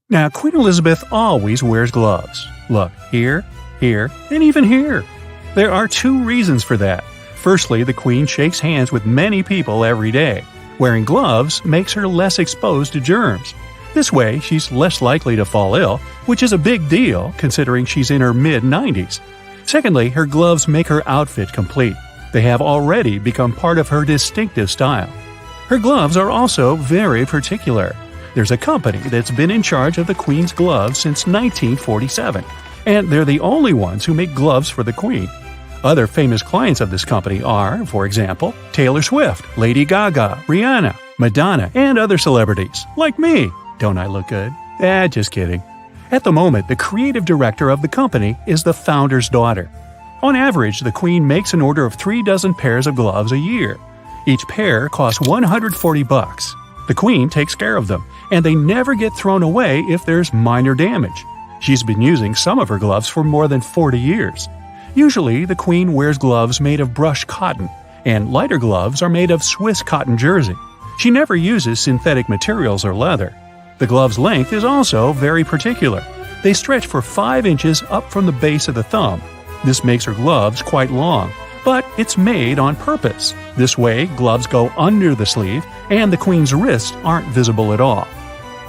Now, Queen Elizabeth always wears gloves. Look, here, here, and even here. There are two reasons for that. Firstly, the Queen shakes hands with many people every day. Wearing gloves makes her less exposed to germs. This way, she's less likely to fall ill, which is a big deal considering she's in her mid-90s. Secondly, her gloves make her outfit complete. They have already become part of her distinctive style. Her gloves are also very particular. There's a company that's been in charge of the Queen's gloves since 1947, and they're the only ones who make gloves for the Queen. Other famous clients of this company are, for example, Taylor Swift, Lady Gaga, Rihanna, Madonna, and other celebrities, like me. Don't I look good? Just kidding. At the moment, the creative director of the company is the founder's daughter. On average, the Queen makes an order of 36 pairs of gloves a year. Each pair costs $140. The Queen takes care of them, and they never get thrown away if there's minor damage. She's been using some of her gloves for more than 40 years. Usually, the Queen wears gloves made of brushed cotton, and lighter gloves are made of Swiss cotton jersey. She never uses synthetic materials or leather. The glove's length is also very particular. They stretch for 5 inches up from the base of the thumb. This makes her gloves quite long, but it's made on purpose. This way, gloves go under the sleeve, and the Queen's wrists aren't visible at all.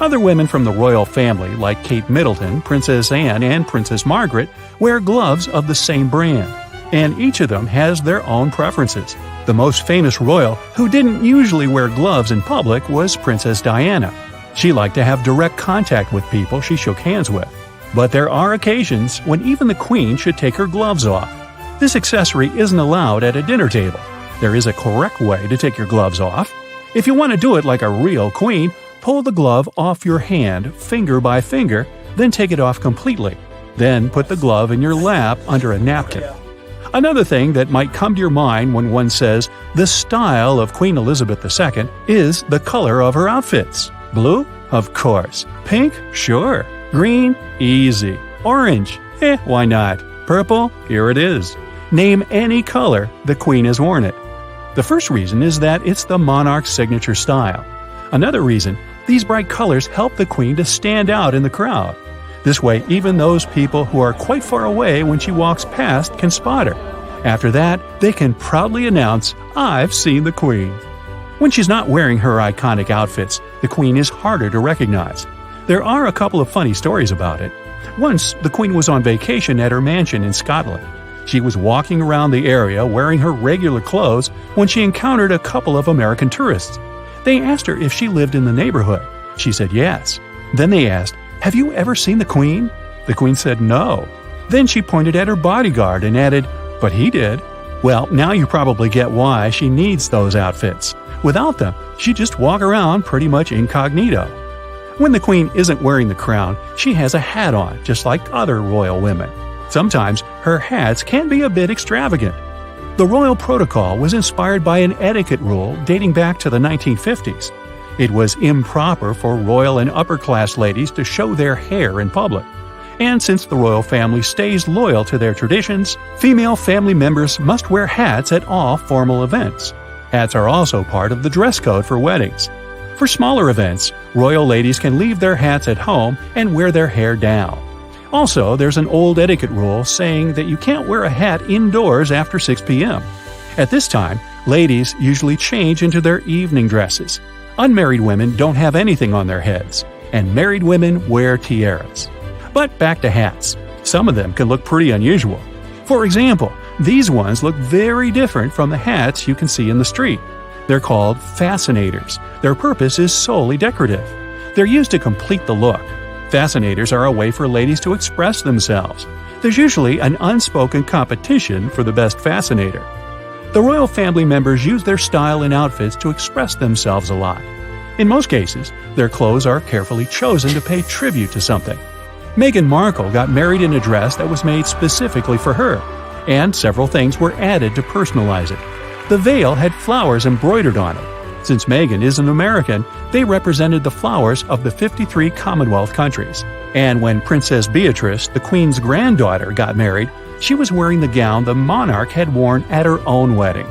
Other women from the royal family, like Kate Middleton, Princess Anne, and Princess Margaret, wear gloves of the same brand, and each of them has their own preferences. The most famous royal who didn't usually wear gloves in public was Princess Diana. She liked to have direct contact with people she shook hands with. But there are occasions when even the Queen should take her gloves off. This accessory isn't allowed at a dinner table. There is a correct way to take your gloves off. If you want to do it like a real queen, pull the glove off your hand finger by finger, then take it off completely. Then put the glove in your lap under a napkin. Another thing that might come to your mind when one says the style of Queen Elizabeth II is the color of her outfits. Blue? Of course. Pink? Sure. Green? Easy. Orange? Why not? Purple? Here it is. Name any color, the Queen has worn it. The first reason is that it's the monarch's signature style. Another reason, these bright colors help the Queen to stand out in the crowd. This way, even those people who are quite far away when she walks past can spot her. After that, they can proudly announce, "I've seen the Queen." When she's not wearing her iconic outfits, the Queen is harder to recognize. There are a couple of funny stories about it. Once, the Queen was on vacation at her mansion in Scotland. She was walking around the area wearing her regular clothes when she encountered a couple of American tourists. They asked her if she lived in the neighborhood. She said yes. Then they asked, "Have you ever seen the Queen?" The Queen said no. Then she pointed at her bodyguard and added, "But he did." Well, now you probably get why she needs those outfits. Without them, she'd just walk around pretty much incognito. When the Queen isn't wearing the crown, she has a hat on, just like other royal women. Sometimes her hats can be a bit extravagant. The royal protocol was inspired by an etiquette rule dating back to the 1950s. It was improper for royal and upper-class ladies to show their hair in public. And since the royal family stays loyal to their traditions, female family members must wear hats at all formal events. Hats are also part of the dress code for weddings. For smaller events, royal ladies can leave their hats at home and wear their hair down. Also, there's an old etiquette rule saying that you can't wear a hat indoors after 6 p.m. At this time, ladies usually change into their evening dresses. Unmarried women don't have anything on their heads, and married women wear tiaras. But back to hats. Some of them can look pretty unusual. For example, these ones look very different from the hats you can see in the street. They're called fascinators. Their purpose is solely decorative. They're used to complete the look. Fascinators are a way for ladies to express themselves. There's usually an unspoken competition for the best fascinator. The royal family members use their style and outfits to express themselves a lot. In most cases, their clothes are carefully chosen to pay tribute to something. Meghan Markle got married in a dress that was made specifically for her, and several things were added to personalize it. The veil had flowers embroidered on it. Since Meghan is an American, they represented the flowers of the 53 Commonwealth countries. And when Princess Beatrice, the Queen's granddaughter, got married, she was wearing the gown the monarch had worn at her own wedding.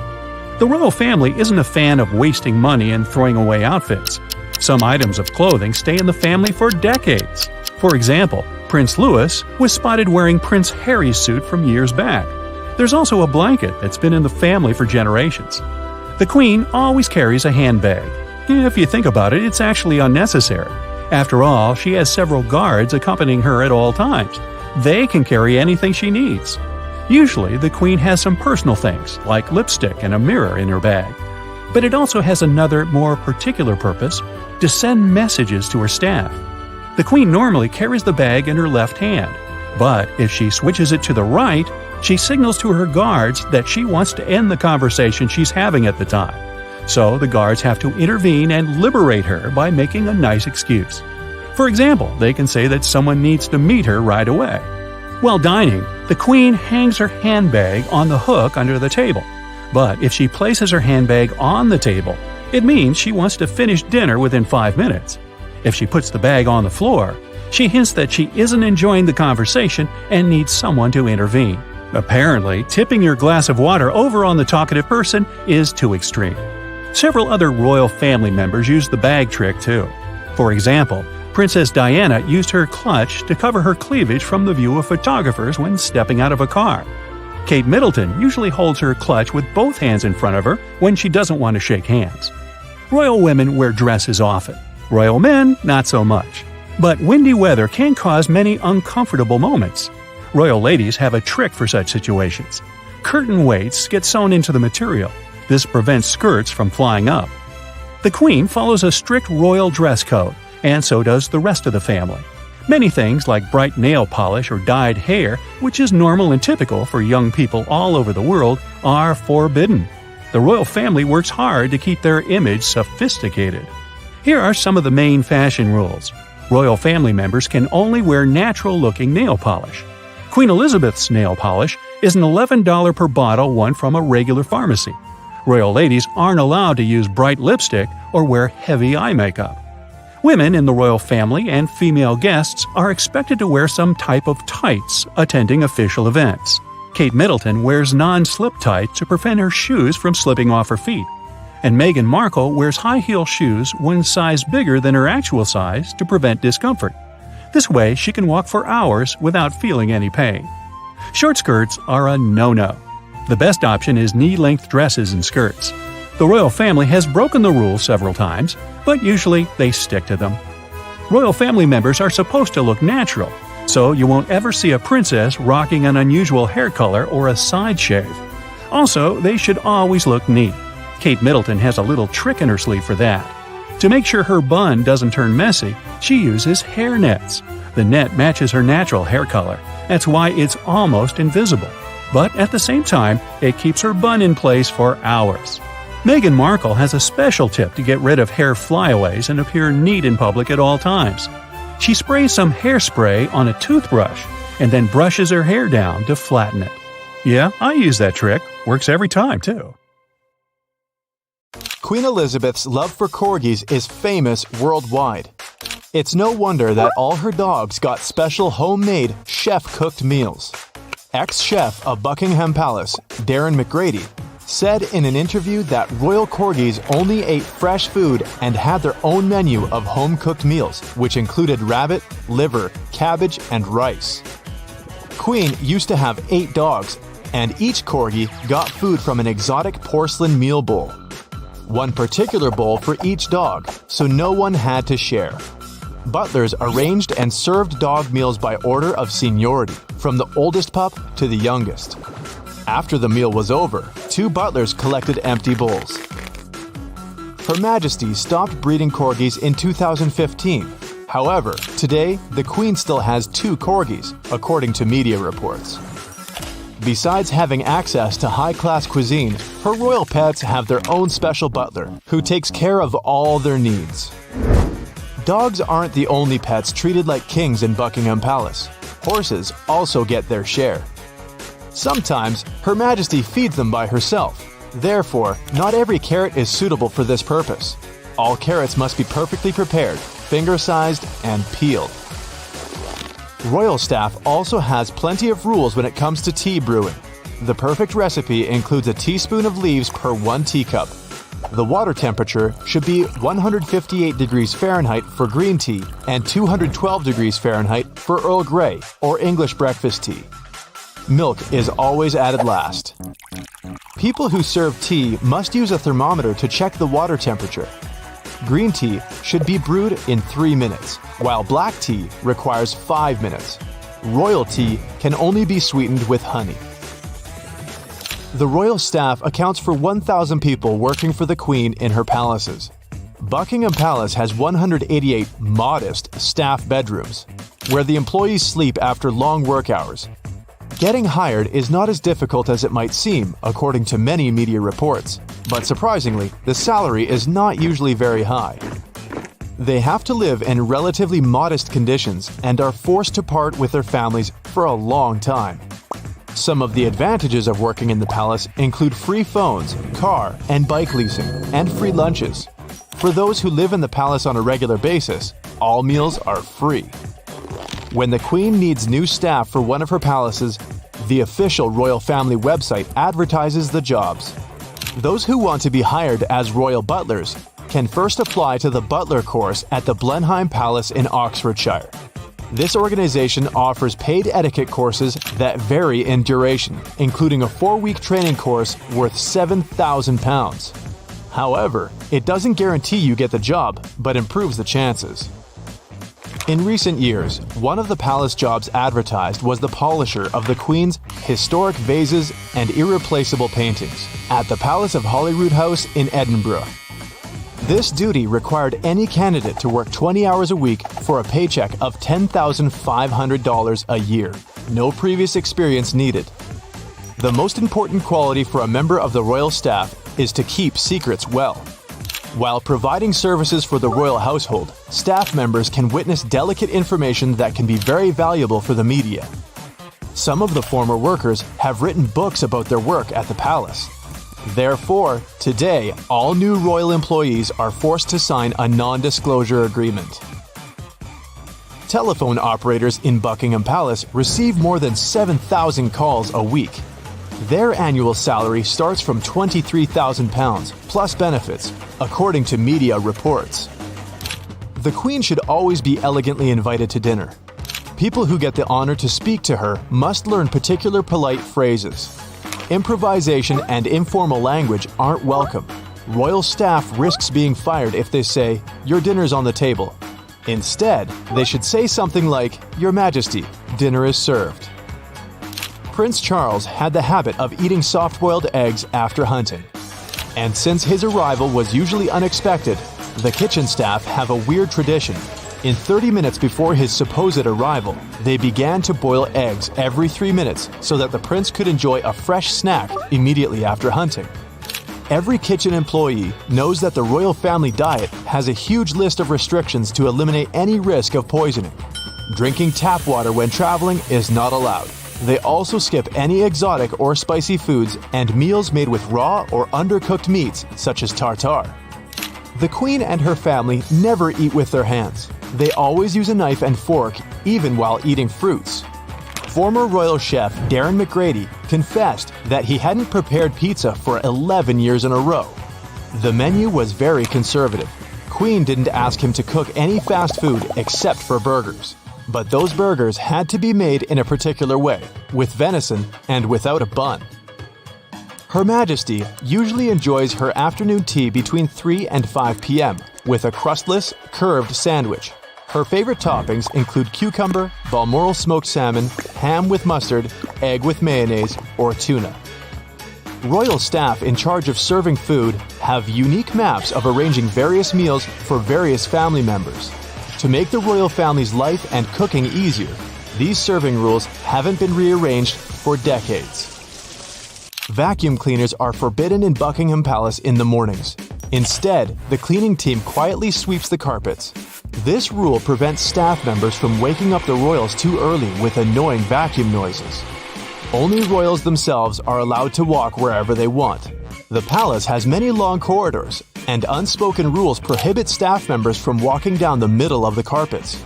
The royal family isn't a fan of wasting money and throwing away outfits. Some items of clothing stay in the family for decades. For example, Prince Louis was spotted wearing Prince Harry's suit from years back. There's also a blanket that's been in the family for generations. The Queen always carries a handbag. If you think about it, it's actually unnecessary. After all, she has several guards accompanying her at all times. They can carry anything she needs. Usually, the Queen has some personal things, like lipstick and a mirror in her bag. But it also has another, more particular purpose: to send messages to her staff. The Queen normally carries the bag in her left hand, but if she switches it to the right, she signals to her guards that she wants to end the conversation she's having at the time. So the guards have to intervene and liberate her by making a nice excuse. For example, they can say that someone needs to meet her right away. While dining, the Queen hangs her handbag on the hook under the table. But if she places her handbag on the table, it means she wants to finish dinner within 5 minutes. If she puts the bag on the floor, she hints that she isn't enjoying the conversation and needs someone to intervene. Apparently, tipping your glass of water over on the talkative person is too extreme. Several other royal family members use the bag trick too. For example, Princess Diana used her clutch to cover her cleavage from the view of photographers when stepping out of a car. Kate Middleton usually holds her clutch with both hands in front of her when she doesn't want to shake hands. Royal women wear dresses often. Royal men, not so much. But windy weather can cause many uncomfortable moments. Royal ladies have a trick for such situations. Curtain weights get sewn into the material. This prevents skirts from flying up. The Queen follows a strict royal dress code, and so does the rest of the family. Many things like bright nail polish or dyed hair, which is normal and typical for young people all over the world, are forbidden. The royal family works hard to keep their image sophisticated. Here are some of the main fashion rules. Royal family members can only wear natural-looking nail polish. Queen Elizabeth's nail polish is an $11 per bottle one from a regular pharmacy. Royal ladies aren't allowed to use bright lipstick or wear heavy eye makeup. Women in the royal family and female guests are expected to wear some type of tights attending official events. Kate Middleton wears non-slip tights to prevent her shoes from slipping off her feet. And Meghan Markle wears high-heel shoes one size bigger than her actual size to prevent discomfort. This way, she can walk for hours without feeling any pain. Short skirts are a no-no. The best option is knee-length dresses and skirts. The royal family has broken the rules several times, but usually they stick to them. Royal family members are supposed to look natural, so you won't ever see a princess rocking an unusual hair color or a side shave. Also, they should always look neat. Kate Middleton has a little trick in her sleeve for that. To make sure her bun doesn't turn messy, she uses hair nets. The net matches her natural hair color. That's why it's almost invisible. But at the same time, it keeps her bun in place for hours. Meghan Markle has a special tip to get rid of hair flyaways and appear neat in public at all times. She sprays some hairspray on a toothbrush and then brushes her hair down to flatten it. Yeah, I use that trick. Works every time, too. Queen Elizabeth's love for corgis is famous worldwide. It's no wonder that all her dogs got special homemade, chef-cooked meals. Ex-chef of Buckingham Palace, Darren McGrady, said in an interview that royal corgis only ate fresh food and had their own menu of home-cooked meals, which included rabbit, liver, cabbage, and rice. Queen used to have 8 dogs, and each corgi got food from an exotic porcelain meal bowl. One particular bowl for each dog, so no one had to share. Butlers arranged and served dog meals by order of seniority, from the oldest pup to the youngest. After the meal was over, 2 butlers collected empty bowls. Her Majesty stopped breeding corgis in 2015. However, today, the Queen still has 2 corgis, according to media reports. Besides having access to high-class cuisine, her royal pets have their own special butler, who takes care of all their needs. Dogs aren't the only pets treated like kings in Buckingham Palace. Horses also get their share. Sometimes, Her Majesty feeds them by herself. Therefore, not every carrot is suitable for this purpose. All carrots must be perfectly prepared, finger-sized, and peeled. Royal staff also has plenty of rules when it comes to tea brewing. The perfect recipe includes a teaspoon of leaves per 1 teacup. The water temperature should be 158 degrees Fahrenheit for green tea and 212 degrees Fahrenheit for Earl Grey or English breakfast tea. Milk is always added last. People who serve tea must use a thermometer to check the water temperature. Green tea should be brewed in 3 minutes, while black tea requires 5 minutes. Royal tea can only be sweetened with honey. The royal staff accounts for 1,000 people working for the Queen in her palaces. Buckingham Palace has 188 modest staff bedrooms, where the employees sleep after long work hours. Getting hired is not as difficult as it might seem, according to many media reports, but surprisingly, the salary is not usually very high. They have to live in relatively modest conditions and are forced to part with their families for a long time. Some of the advantages of working in the palace include free phones, car and bike leasing, and free lunches. For those who live in the palace on a regular basis, all meals are free. When the Queen needs new staff for one of her palaces, the official royal family website advertises the jobs. Those who want to be hired as royal butlers can first apply to the butler course at the Blenheim Palace in Oxfordshire. This organization offers paid etiquette courses that vary in duration, including a 4-week training course worth £7,000. However, it doesn't guarantee you get the job, but improves the chances. In recent years, one of the palace jobs advertised was the polisher of the Queen's historic vases and irreplaceable paintings at the Palace of Holyrood House in Edinburgh. This duty required any candidate to work 20 hours a week for a paycheck of $10,500 a year. No previous experience needed. The most important quality for a member of the royal staff is to keep secrets well. While providing services for the royal household, staff members can witness delicate information that can be very valuable for the media. Some of the former workers have written books about their work at the palace. Therefore, today, all new royal employees are forced to sign a non-disclosure agreement. Telephone operators in Buckingham Palace receive more than 7,000 calls a week. Their annual salary starts from £23,000 plus benefits, according to media reports. The Queen should always be elegantly invited to dinner. People who get the honor to speak to her must learn particular polite phrases. Improvisation and informal language aren't welcome. Royal staff risks being fired if they say, "Your dinner's on the table." Instead, they should say something like, "Your Majesty, dinner is served." Prince Charles had the habit of eating soft-boiled eggs after hunting. And since his arrival was usually unexpected, the kitchen staff have a weird tradition. In 30 minutes before his supposed arrival, they began to boil eggs every 3 minutes so that the prince could enjoy a fresh snack immediately after hunting. Every kitchen employee knows that the royal family diet has a huge list of restrictions to eliminate any risk of poisoning. Drinking tap water when traveling is not allowed. They also skip any exotic or spicy foods and meals made with raw or undercooked meats, such as tartare. The Queen and her family never eat with their hands. They always use a knife and fork, even while eating fruits. Former royal chef Darren McGrady confessed that he hadn't prepared pizza for 11 years in a row. The menu was very conservative. Queen didn't ask him to cook any fast food except for burgers. But those burgers had to be made in a particular way, with venison and without a bun. Her Majesty usually enjoys her afternoon tea between 3 and 5 p.m. with a crustless, curved sandwich. Her favorite toppings include cucumber, Balmoral smoked salmon, ham with mustard, egg with mayonnaise, or tuna. Royal staff in charge of serving food have unique maps of arranging various meals for various family members. To make the royal family's life and cooking easier, these serving rules haven't been rearranged for decades. Vacuum cleaners are forbidden in Buckingham Palace in the mornings. Instead, the cleaning team quietly sweeps the carpets. This rule prevents staff members from waking up the royals too early with annoying vacuum noises. Only royals themselves are allowed to walk wherever they want. The palace has many long corridors, and unspoken rules prohibit staff members from walking down the middle of the carpets.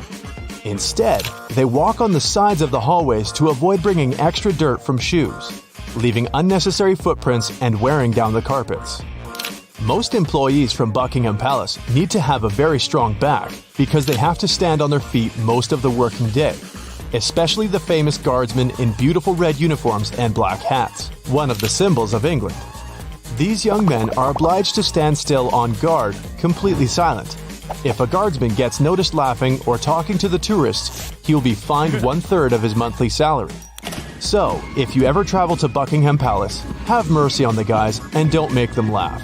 Instead, they walk on the sides of the hallways to avoid bringing extra dirt from shoes, leaving unnecessary footprints and wearing down the carpets. Most employees from Buckingham Palace need to have a very strong back because they have to stand on their feet most of the working day, especially the famous guardsmen in beautiful red uniforms and black hats, one of the symbols of England. These young men are obliged to stand still on guard, completely silent. If a guardsman gets noticed laughing or talking to the tourists, he will be fined 1/3 of his monthly salary. So, if you ever travel to Buckingham Palace, have mercy on the guys and don't make them laugh.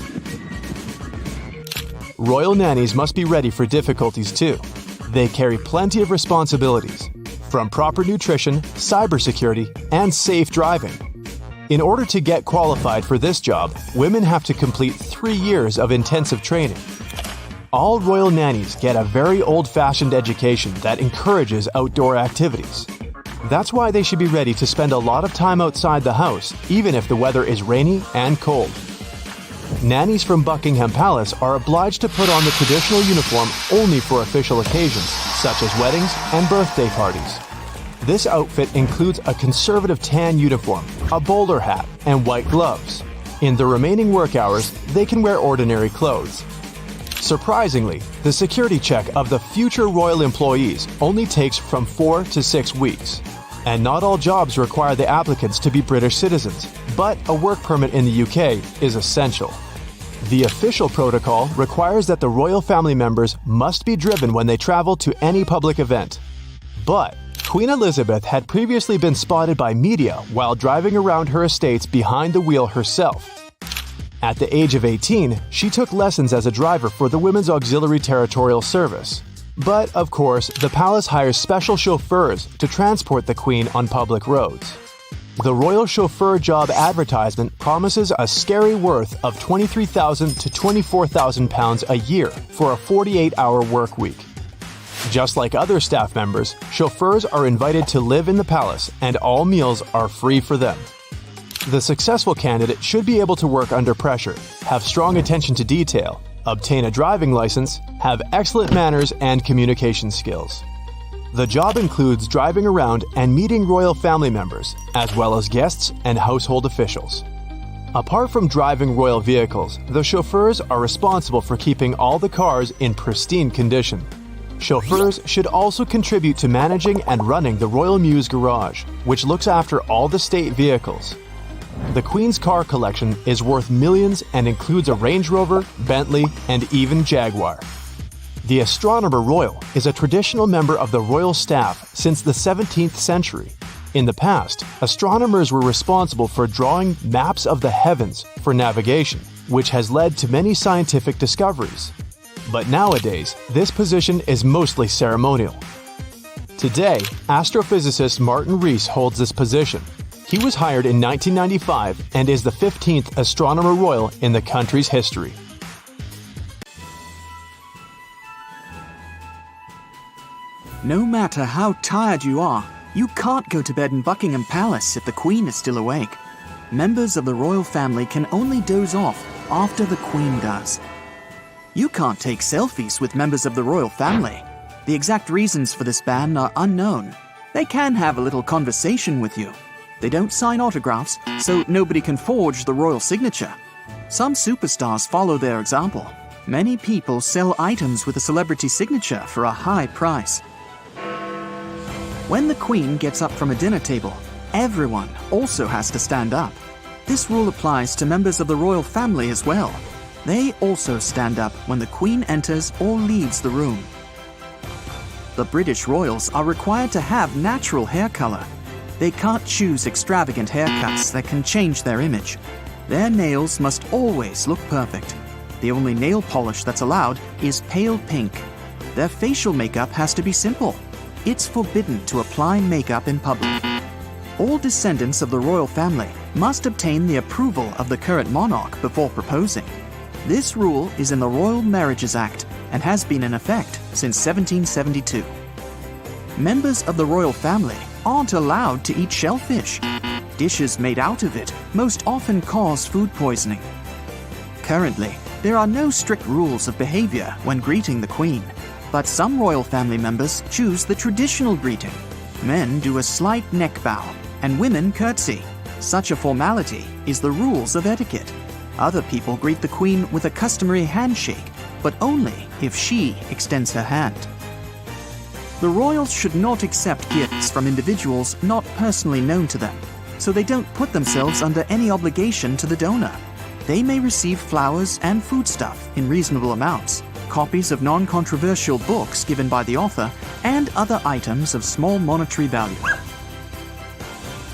Royal nannies must be ready for difficulties too. They carry plenty of responsibilities, from proper nutrition, cybersecurity, and safe driving. In order to get qualified for this job, women have to complete 3 years of intensive training. All royal nannies get a very old-fashioned education that encourages outdoor activities. That's why they should be ready to spend a lot of time outside the house, even if the weather is rainy and cold. Nannies from Buckingham Palace are obliged to put on the traditional uniform only for official occasions, such as weddings and birthday parties. This outfit includes a conservative tan uniform, a bowler hat, and white gloves. In the remaining work hours, they can wear ordinary clothes. Surprisingly, the security check of the future royal employees only takes from 4 to 6 weeks. And not all jobs require the applicants to be British citizens, but a work permit in the UK is essential. The official protocol requires that the royal family members must be driven when they travel to any public event. But Queen Elizabeth had previously been spotted by media while driving around her estates behind the wheel herself. At the age of 18, she took lessons as a driver for the Women's Auxiliary Territorial Service. But, of course, the palace hires special chauffeurs to transport the Queen on public roads. The royal chauffeur job advertisement promises a scary worth of £23,000 to £24,000 a year for a 48-hour work week. Just like other staff members, chauffeurs are invited to live in the palace and all meals are free for them. The successful candidate should be able to work under pressure, have strong attention to detail, obtain a driving license, have excellent manners and communication skills. The job includes driving around and meeting royal family members, as well as guests and household officials. Apart from driving royal vehicles, the chauffeurs are responsible for keeping all the cars in pristine condition. Chauffeurs should also contribute to managing and running the Royal Mews Garage, which looks after all the state vehicles. The Queen's car collection is worth millions and includes a Range Rover, Bentley, and even Jaguar. The Astronomer Royal is a traditional member of the royal staff since the 17th century. In the past, astronomers were responsible for drawing maps of the heavens for navigation, which has led to many scientific discoveries. But nowadays, this position is mostly ceremonial. Today, astrophysicist Martin Rees holds this position. He was hired in 1995 and is the 15th Astronomer Royal in the country's history. No matter how tired you are, you can't go to bed in Buckingham Palace if the Queen is still awake. Members of the royal family can only doze off after the Queen does. You can't take selfies with members of the royal family. The exact reasons for this ban are unknown. They can have a little conversation with you. They don't sign autographs, so nobody can forge the royal signature. Some superstars follow their example. Many people sell items with a celebrity signature for a high price. When the Queen gets up from a dinner table, everyone also has to stand up. This rule applies to members of the royal family as well. They also stand up when the Queen enters or leaves the room. The British royals are required to have natural hair color. They can't choose extravagant haircuts that can change their image. Their nails must always look perfect. The only nail polish that's allowed is pale pink. Their facial makeup has to be simple. It's forbidden to apply makeup in public. All descendants of the royal family must obtain the approval of the current monarch before proposing. This rule is in the Royal Marriages Act and has been in effect since 1772. Members of the royal family aren't allowed to eat shellfish. Dishes made out of it most often cause food poisoning. Currently, there are no strict rules of behavior when greeting the Queen, but some royal family members choose the traditional greeting. Men do a slight neck bow, and women curtsy. Such a formality is the rules of etiquette. Other people greet the Queen with a customary handshake, but only if she extends her hand. The royals should not accept gifts from individuals not personally known to them, so they don't put themselves under any obligation to the donor. They may receive flowers and foodstuff in reasonable amounts, copies of non-controversial books given by the author, and other items of small monetary value.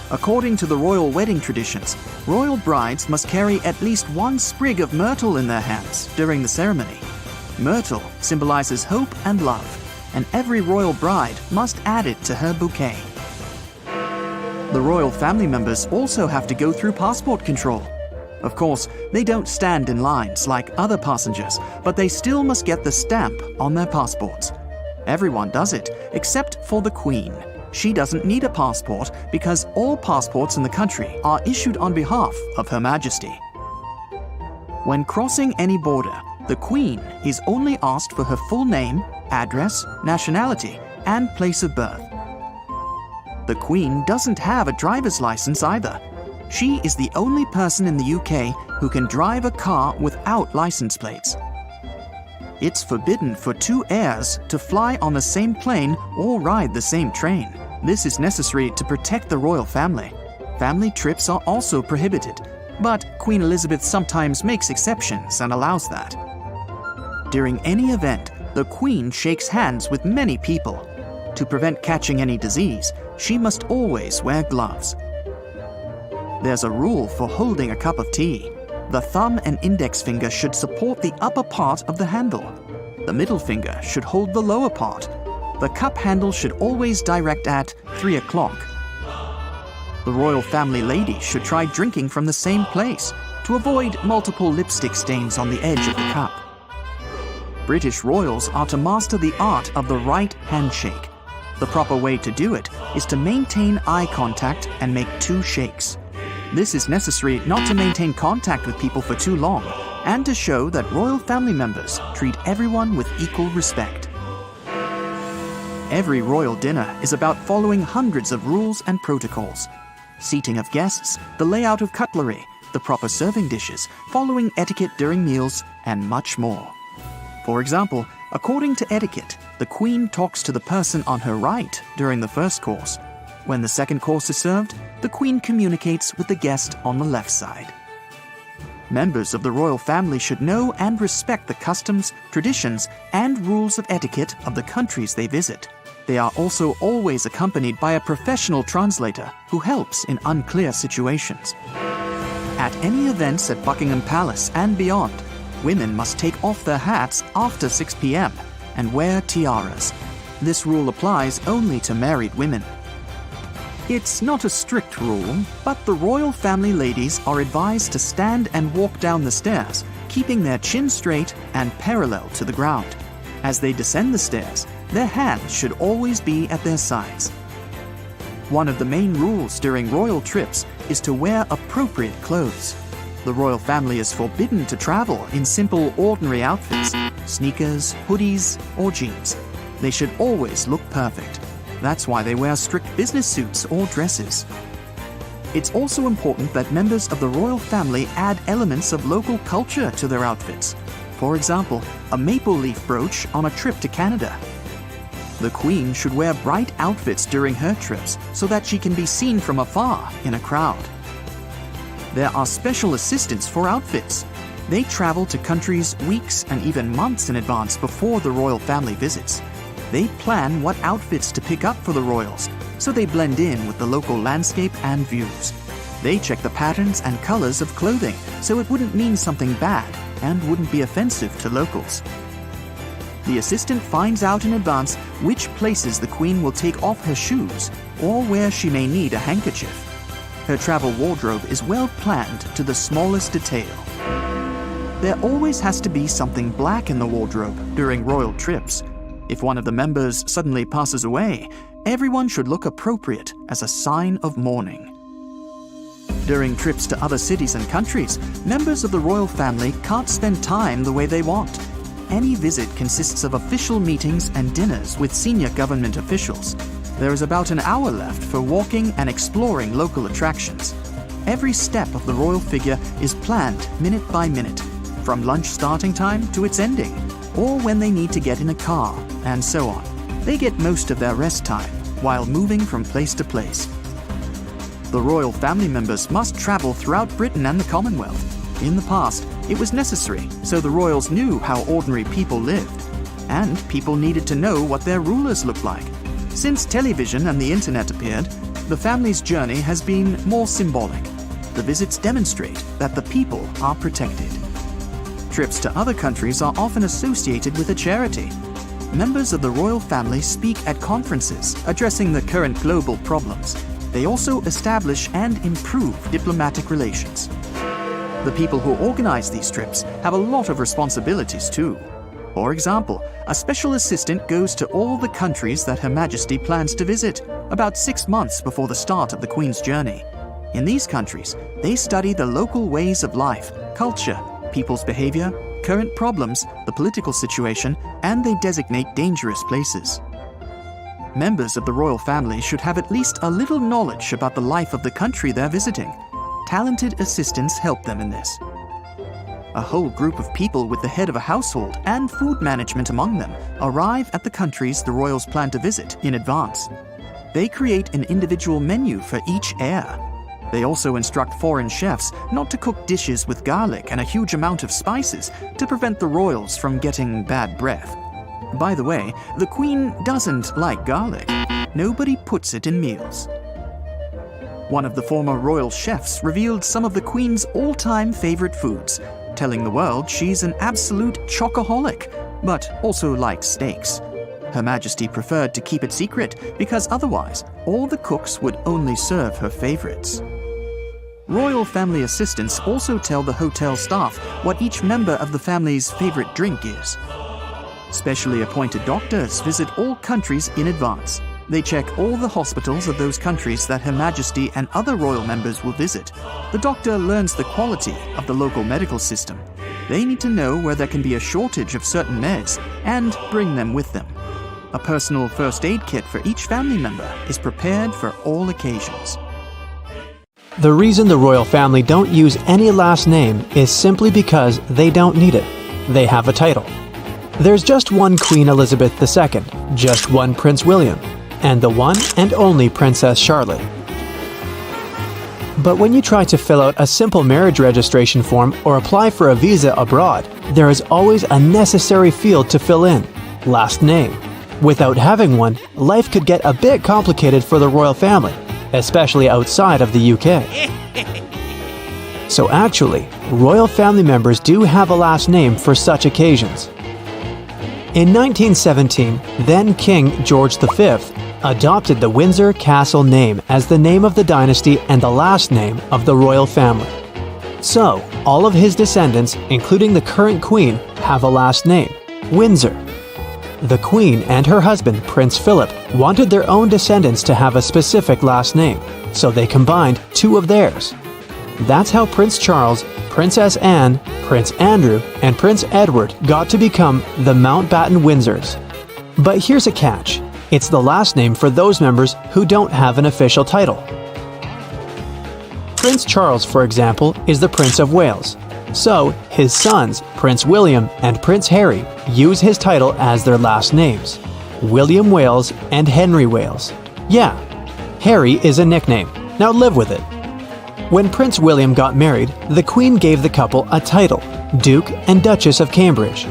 According to the royal wedding traditions, royal brides must carry at least one sprig of myrtle in their hands during the ceremony. Myrtle symbolizes hope and love, and every royal bride must add it to her bouquet. The royal family members also have to go through passport control. Of course, they don't stand in lines like other passengers, but they still must get the stamp on their passports. Everyone does it, except for the Queen. She doesn't need a passport because all passports in the country are issued on behalf of Her Majesty. When crossing any border, the Queen is only asked for her full name, address, nationality, and place of birth. The Queen doesn't have a driver's license either. She is the only person in the UK who can drive a car without license plates. It's forbidden for two heirs to fly on the same plane or ride the same train. This is necessary to protect the royal family. Family trips are also prohibited, but Queen Elizabeth sometimes makes exceptions and allows that. During any event, the Queen shakes hands with many people. To prevent catching any disease, she must always wear gloves. There's a rule for holding a cup of tea. The thumb and index finger should support the upper part of the handle. The middle finger should hold the lower part. The cup handle should always direct at 3 o'clock. The royal family lady should try drinking from the same place to avoid multiple lipstick stains on the edge of the cup. British royals are to master the art of the right handshake. The proper way to do it is to maintain eye contact and make 2 shakes. This is necessary not to maintain contact with people for too long and to show that royal family members treat everyone with equal respect. Every royal dinner is about following hundreds of rules and protocols. Seating of guests, the layout of cutlery, the proper serving dishes, following etiquette during meals, and much more. For example, according to etiquette, the Queen talks to the person on her right during the first course. When the second course is served, the Queen communicates with the guest on the left side. Members of the royal family should know and respect the customs, traditions, and rules of etiquette of the countries they visit. They are also always accompanied by a professional translator who helps in unclear situations. At any events at Buckingham Palace and beyond, women must take off their hats after 6 p.m. and wear tiaras. This rule applies only to married women. It's not a strict rule, but the royal family ladies are advised to stand and walk down the stairs, keeping their chin straight and parallel to the ground. As they descend the stairs, their hands should always be at their sides. One of the main rules during royal trips is to wear appropriate clothes. The royal family is forbidden to travel in simple, ordinary outfits, sneakers, hoodies, or jeans. They should always look perfect. That's why they wear strict business suits or dresses. It's also important that members of the royal family add elements of local culture to their outfits. For example, a maple leaf brooch on a trip to Canada. The Queen should wear bright outfits during her trips so that she can be seen from afar in a crowd. There are special assistants for outfits. They travel to countries weeks and even months in advance before the royal family visits. They plan what outfits to pick up for the royals, so they blend in with the local landscape and views. They check the patterns and colors of clothing so it wouldn't mean something bad and wouldn't be offensive to locals. The assistant finds out in advance which places the Queen will take off her shoes or where she may need a handkerchief. Her travel wardrobe is well planned to the smallest detail. There always has to be something black in the wardrobe during royal trips. If one of the members suddenly passes away, everyone should look appropriate as a sign of mourning. During trips to other cities and countries, members of the royal family can't spend time the way they want. Any visit consists of official meetings and dinners with senior government officials. There is about an hour left for walking and exploring local attractions. Every step of the royal figure is planned minute by minute, from lunch starting time to its ending, or when they need to get in a car, and so on. They get most of their rest time while moving from place to place. The royal family members must travel throughout Britain and the Commonwealth. In the past, it was necessary, so the royals knew how ordinary people lived, and people needed to know what their rulers looked like. Since television and the internet appeared, the family's journey has been more symbolic. The visits demonstrate that the people are protected. Trips to other countries are often associated with a charity. Members of the royal family speak at conferences addressing the current global problems. They also establish and improve diplomatic relations. The people who organize these trips have a lot of responsibilities too. For example, a special assistant goes to all the countries that Her Majesty plans to visit, about 6 months before the start of the Queen's journey. In these countries, they study the local ways of life, culture, people's behavior, current problems, the political situation, and they designate dangerous places. Members of the royal family should have at least a little knowledge about the life of the country they're visiting. Talented assistants help them in this. A whole group of people with the head of a household and food management among them arrive at the countries the royals plan to visit in advance. They create an individual menu for each heir. They also instruct foreign chefs not to cook dishes with garlic and a huge amount of spices to prevent the royals from getting bad breath. By the way, the Queen doesn't like garlic. Nobody puts it in meals. One of the former royal chefs revealed some of the Queen's all-time favorite foods, telling the world she's an absolute chocoholic, but also likes steaks. Her Majesty preferred to keep it secret because otherwise, all the cooks would only serve her favorites. Royal family assistants also tell the hotel staff what each member of the family's favorite drink is. Specially appointed doctors visit all countries in advance. They check all the hospitals of those countries that Her Majesty and other royal members will visit. The doctor learns the quality of the local medical system. They need to know where there can be a shortage of certain meds and bring them with them. A personal first aid kit for each family member is prepared for all occasions. The reason the royal family don't use any last name is simply because they don't need it. They have a title. There's just one Queen Elizabeth II, just one Prince William, and the one and only Princess Charlotte. But when you try to fill out a simple marriage registration form or apply for a visa abroad, there is always a necessary field to fill in: last name. Without having one, life could get a bit complicated for the royal family, especially outside of the UK. So actually, royal family members do have a last name for such occasions. In 1917, then King George V adopted the Windsor Castle name as the name of the dynasty and the last name of the royal family. So, all of his descendants, including the current Queen, have a last name: Windsor. The Queen and her husband, Prince Philip, wanted their own descendants to have a specific last name, so they combined two of theirs. That's how Prince Charles, Princess Anne, Prince Andrew, and Prince Edward got to become the Mountbatten Windsors. But here's a catch: it's the last name for those members who don't have an official title. Prince Charles, for example, is the Prince of Wales. So, his sons, Prince William and Prince Harry, use his title as their last names: William Wales and Henry Wales. Yeah, Harry is a nickname. Now live with it. When Prince William got married, the Queen gave the couple a title: Duke and Duchess of Cambridge.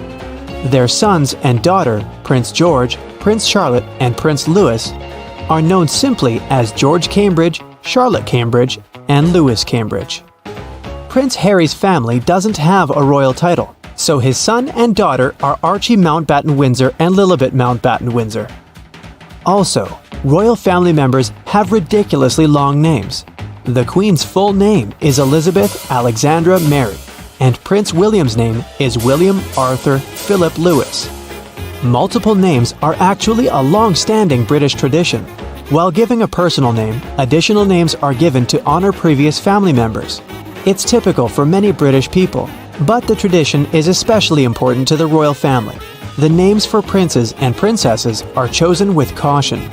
Their sons and daughter, Prince George, Prince Charlotte, and Prince Louis, are known simply as George Cambridge, Charlotte Cambridge, and Louis Cambridge. Prince Harry's family doesn't have a royal title, so his son and daughter are Archie Mountbatten Windsor and Lilibet Mountbatten Windsor. Also, royal family members have ridiculously long names. The Queen's full name is Elizabeth Alexandra Mary, and Prince William's name is William Arthur Philip Louis. Multiple names are actually a long-standing British tradition. While giving a personal name, additional names are given to honor previous family members. It's typical for many British people, but the tradition is especially important to the royal family. The names for princes and princesses are chosen with caution.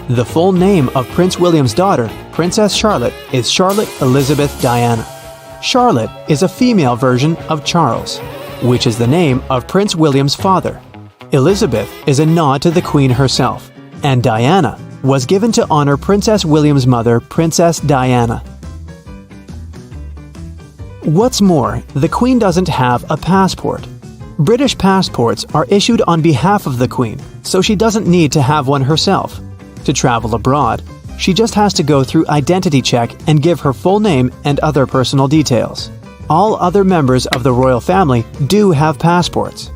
The full name of Prince William's daughter, Princess Charlotte is Charlotte Elizabeth Diana. Charlotte is a female version of Charles, which is the name of Prince William's father. Elizabeth is a nod to the Queen herself, and Diana was given to honor Princess William's mother, Princess Diana. What's more, the Queen doesn't have a passport. British passports are issued on behalf of the Queen, so she doesn't need to have one herself. To travel abroad, she just has to go through identity check and give her full name and other personal details. All other members of the royal family do have passports.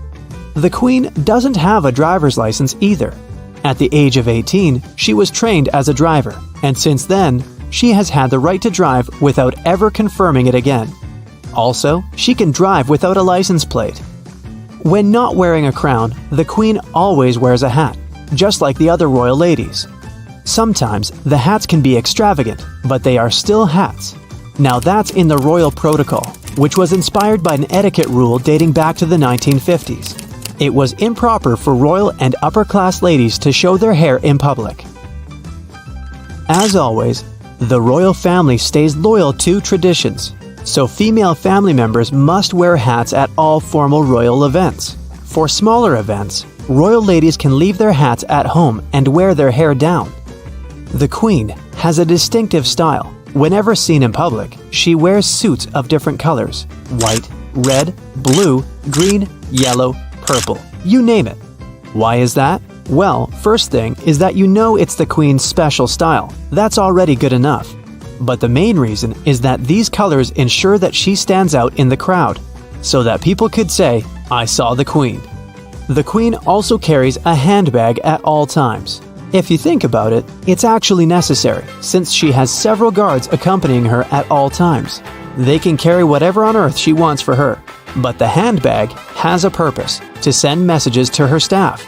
The Queen doesn't have a driver's license either. At the age of 18, she was trained as a driver, and since then, she has had the right to drive without ever confirming it again. Also, she can drive without a license plate. When not wearing a crown, the Queen always wears a hat, just like the other royal ladies. Sometimes the hats can be extravagant, but they are still hats. Now that's in the royal protocol, which was inspired by an etiquette rule dating back to the 1950s. It was improper for royal and upper-class ladies to show their hair in public. As always, the royal family stays loyal to traditions, so female family members must wear hats at all formal royal events. For smaller events, royal ladies can leave their hats at home and wear their hair down. The Queen has a distinctive style. Whenever seen in public, she wears suits of different colors: white, red, blue, green, yellow, purple, you name it. Why is that? Well, first thing is that you know it's the Queen's special style. That's already good enough. But the main reason is that these colors ensure that she stands out in the crowd, so that people could say, "I saw the Queen." The Queen also carries a handbag at all times. If you think about it, it's actually necessary, since she has several guards accompanying her at all times. They can carry whatever on earth she wants for her. But the handbag has a purpose: to send messages to her staff.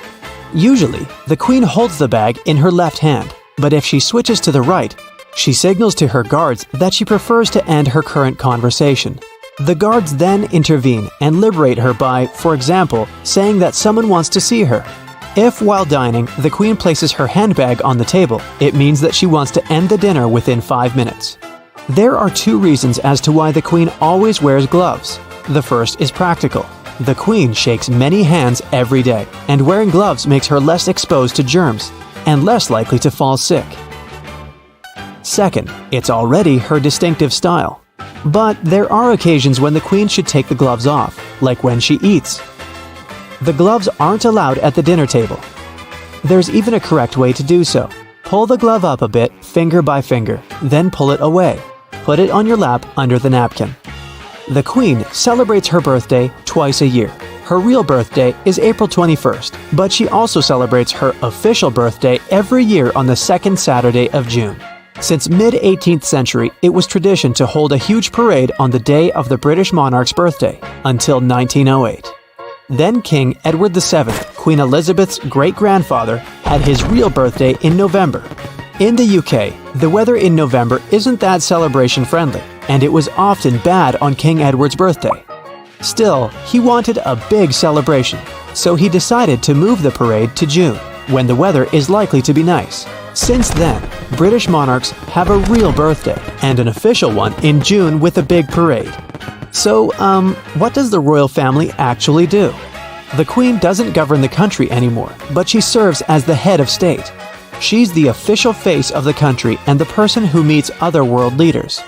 Usually, the Queen holds the bag in her left hand, but if she switches to the right, she signals to her guards that she prefers to end her current conversation. The guards then intervene and liberate her by, for example, saying that someone wants to see her. If, while dining, the Queen places her handbag on the table, it means that she wants to end the dinner within 5 minutes. There are 2 reasons as to why the Queen always wears gloves. The first is practical. The Queen shakes many hands every day, and wearing gloves makes her less exposed to germs and less likely to fall sick. Second, it's already her distinctive style. But there are occasions when the Queen should take the gloves off, like when she eats. The gloves aren't allowed at the dinner table. There's even a correct way to do so. Pull the glove up a bit, finger by finger, then pull it away. Put it on your lap under the napkin. The Queen celebrates her birthday twice a year. Her real birthday is April 21st, but she also celebrates her official birthday every year on the second Saturday of June. Since mid-18th century, it was tradition to hold a huge parade on the day of the British monarch's birthday, until 1908. Then King Edward VII, Queen Elizabeth's great-grandfather, had his real birthday in November. In the UK, the weather in November isn't that celebration-friendly, and it was often bad on King Edward's birthday. Still, he wanted a big celebration, so he decided to move the parade to June, when the weather is likely to be nice. Since then, British monarchs have a real birthday, and an official one in June with a big parade. So, what does the royal family actually do? The Queen doesn't govern the country anymore, but she serves as the head of state. She's the official face of the country and the person who meets other world leaders.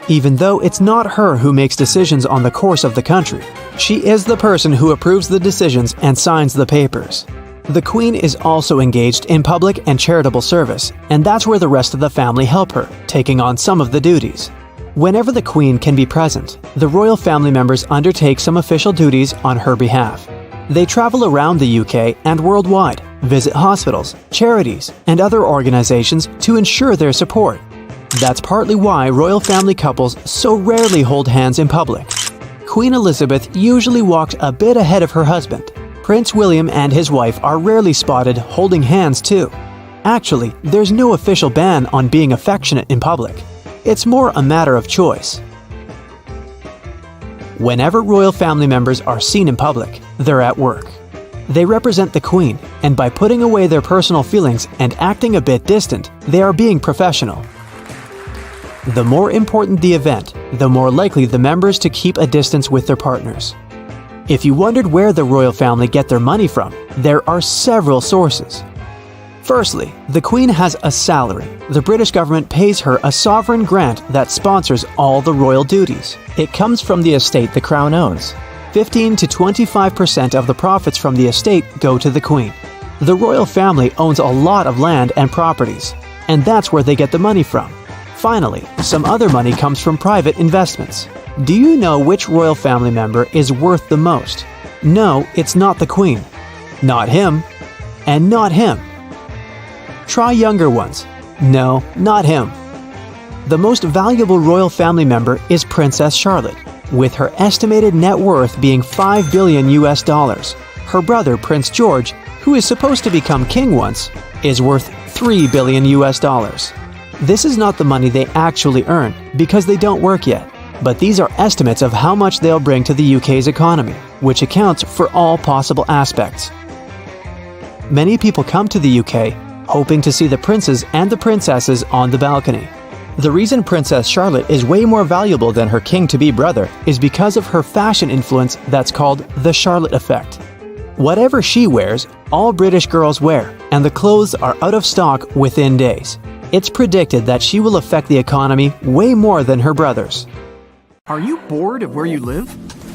Even though it's not her who makes decisions on the course of the country, she is the person who approves the decisions and signs the papers. The Queen is also engaged in public and charitable service, and that's where the rest of the family help her, taking on some of the duties. Whenever the Queen can be present, the royal family members undertake some official duties on her behalf. They travel around the UK and worldwide, visit hospitals, charities, and other organizations to ensure their support. That's partly why royal family couples so rarely hold hands in public. Queen Elizabeth usually walked a bit ahead of her husband. Prince William and his wife are rarely spotted holding hands too. Actually, there's no official ban on being affectionate in public. It's more a matter of choice. Whenever royal family members are seen in public, they're at work. They represent the Queen, and by putting away their personal feelings and acting a bit distant, they are being professional. The more important the event, the more likely the members to keep a distance with their partners. If you wondered where the royal family get their money from, there are several sources. Firstly, the Queen has a salary. The British government pays her a sovereign grant that sponsors all the royal duties. It comes from the estate the Crown owns. 15 to 25% of the profits from the estate go to the Queen. The royal family owns a lot of land and properties, and that's where they get the money from. Finally, some other money comes from private investments. Do you know which royal family member is worth the most? No, it's not the Queen. Not him. And not him. Try younger ones. No, not him. The most valuable royal family member is Princess Charlotte, with her estimated net worth being $5 billion US. Her brother, Prince George, who is supposed to become king once, is worth $3 billion US. This is not the money they actually earn, because they don't work yet. But these are estimates of how much they'll bring to the UK's economy, which accounts for all possible aspects. Many people come to the UK hoping to see the princes and the princesses on the balcony. The reason Princess Charlotte is way more valuable than her king-to-be brother is because of her fashion influence that's called the Charlotte effect. Whatever she wears, all British girls wear, and the clothes are out of stock within days. It's predicted that she will affect the economy way more than her brothers. Are you bored of where you live?